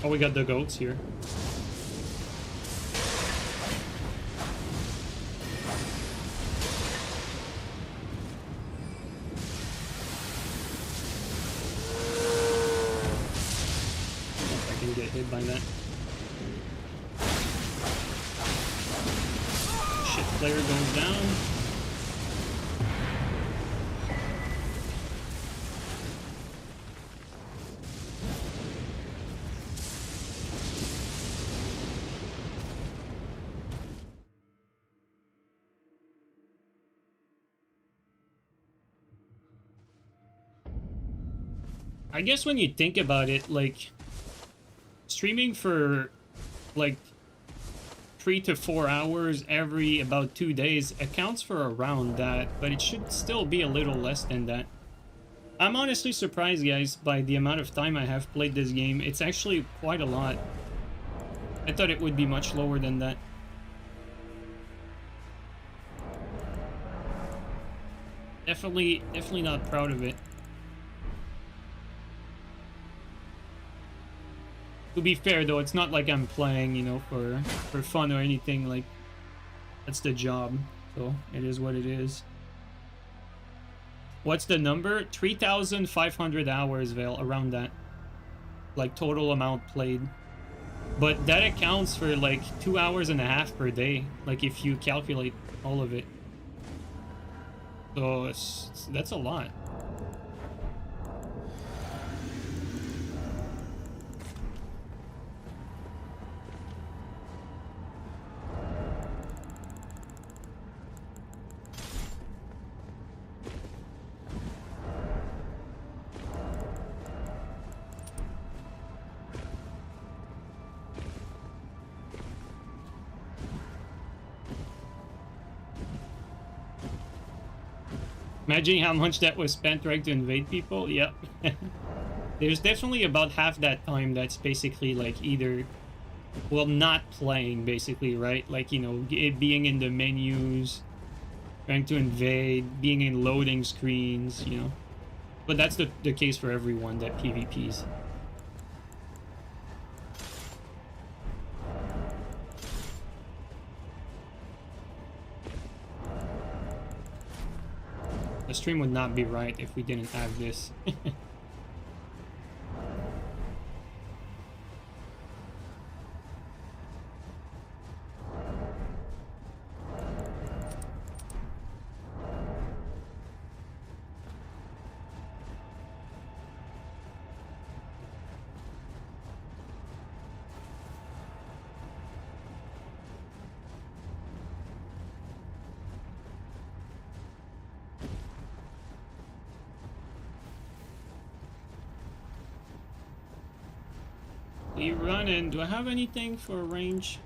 Oh, we got the goats here. If I can get hit by that. Shit player goes down. I guess when you think about it, like, streaming for, like, 3 to 4 hours every about 2 days accounts for around that, but it should still be a little less than that. I'm honestly surprised, guys, by the amount of time I have played this game. It's actually quite a lot. I thought it would be much lower than that. Definitely not proud of it. To be fair, though, it's not like I'm playing, you know, for fun or anything. Like, that's the job. So, it is what it is. What's the number? 3,500 hours, Vale, around that. Like, total amount played. But that accounts for, like, 2.5 hours per day. Like, if you calculate all of it. So that's a lot. Imagine how much that was spent trying to invade people. Yep. There's definitely about half that time that's basically like either, well, not playing basically, right? Like, you know, it being in the menus, trying to invade, being in loading screens, you know. But that's the case for everyone that PvPs. The stream would not be right if we didn't have this. We running. Do I have anything for range?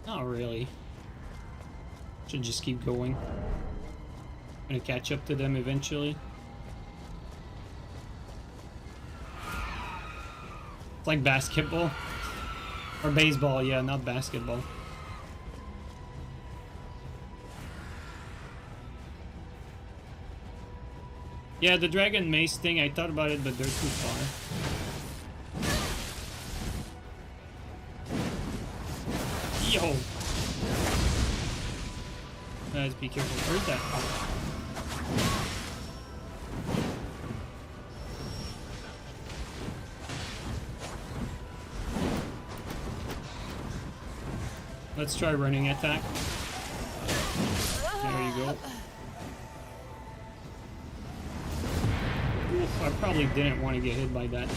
Not really. Should just keep going. Gonna catch up to them eventually. It's like basketball. Or baseball, yeah, not basketball. Yeah, the dragon mace thing, I thought about it, but they're too far. Yo! Guys, be careful. Where's that? Let's try running attack. There you go. Oof, I probably didn't want to get hit by that.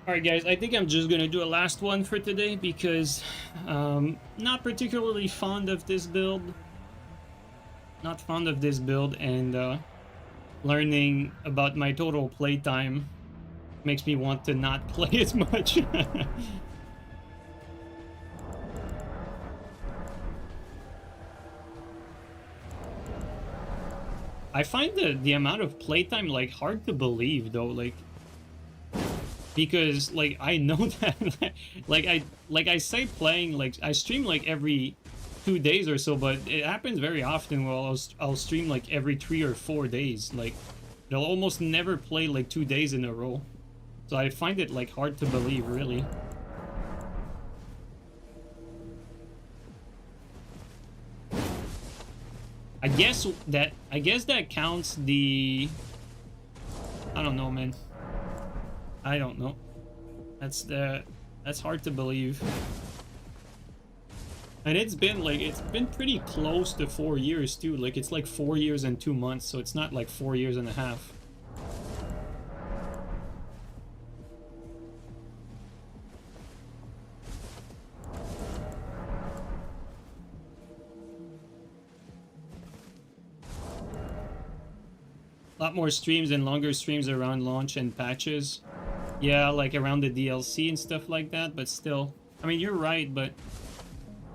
Alright guys, I think I'm just gonna do a last one for today because not particularly fond of this build. Not fond of this build, and learning about my total playtime makes me want to not play as much. I find the amount of playtime like hard to believe though, like, because like I know that like I say playing, like I stream like every 2 days or so, but it happens very often where I'll stream like every 3 or 4 days. Like they'll almost never play like 2 days in a row, so I find it like hard to believe, really. I guess that counts the, I don't know, man. I don't know. That's hard to believe. And it's been pretty close to 4 years too. Like it's like 4 years and 2 months, so it's not like 4 years and a half. A lot more streams and longer streams around launch and patches. Yeah, like around the DLC and stuff like that, but still. I mean, you're right, but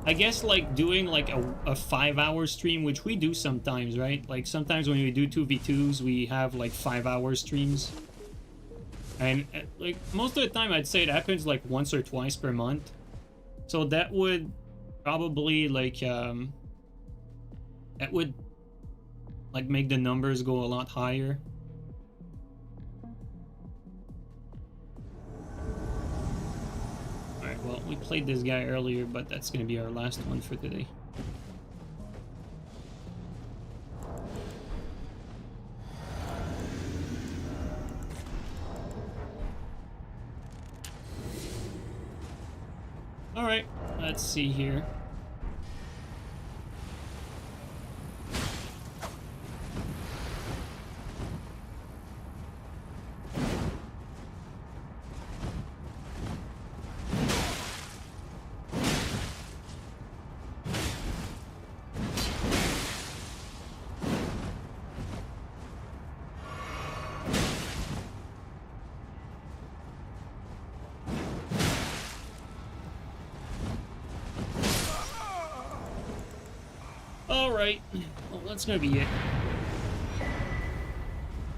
I guess like doing like a 5-hour stream, which we do sometimes, right? Like sometimes when we do 2v2s, we have like 5-hour streams. And like most of the time, I'd say it happens like once or twice per month. So that would probably like, that would like make the numbers go a lot higher. Alright, well, we played this guy earlier, but that's gonna be our last one for today. Alright, let's see here. Alright, well, that's gonna be it.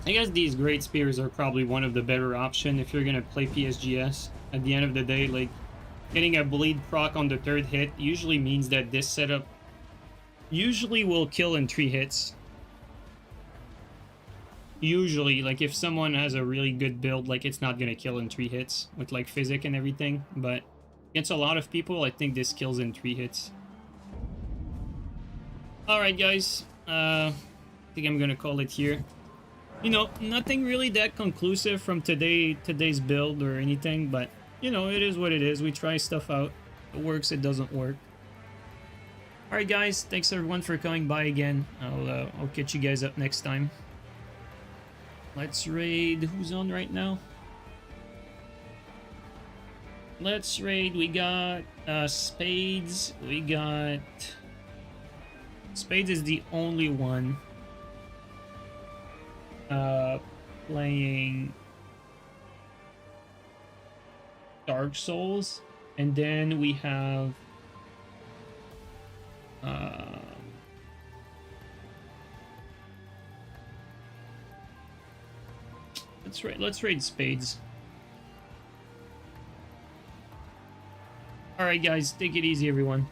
I guess these Great Spears are probably one of the better options if you're gonna play PSGS. At the end of the day, like, getting a bleed proc on the 3rd hit usually means that this setup usually will kill in 3 hits. Usually, like, if someone has a really good build, like, it's not gonna kill in 3 hits with, like, physic and everything, but against a lot of people, I think this kills in 3 hits. Alright, guys, I think I'm gonna call it here. You know, nothing really that conclusive from today's build or anything, but, you know, it is what it is. We try stuff out. It works, it doesn't work. Alright, guys, thanks everyone for coming by again. I'll catch you guys up next time. Let's raid. Who's on right now? Let's raid. We got Spades. We got... Spades is the only one playing Dark Souls, and then we have let's raid Spades. All right, guys, take it easy, everyone.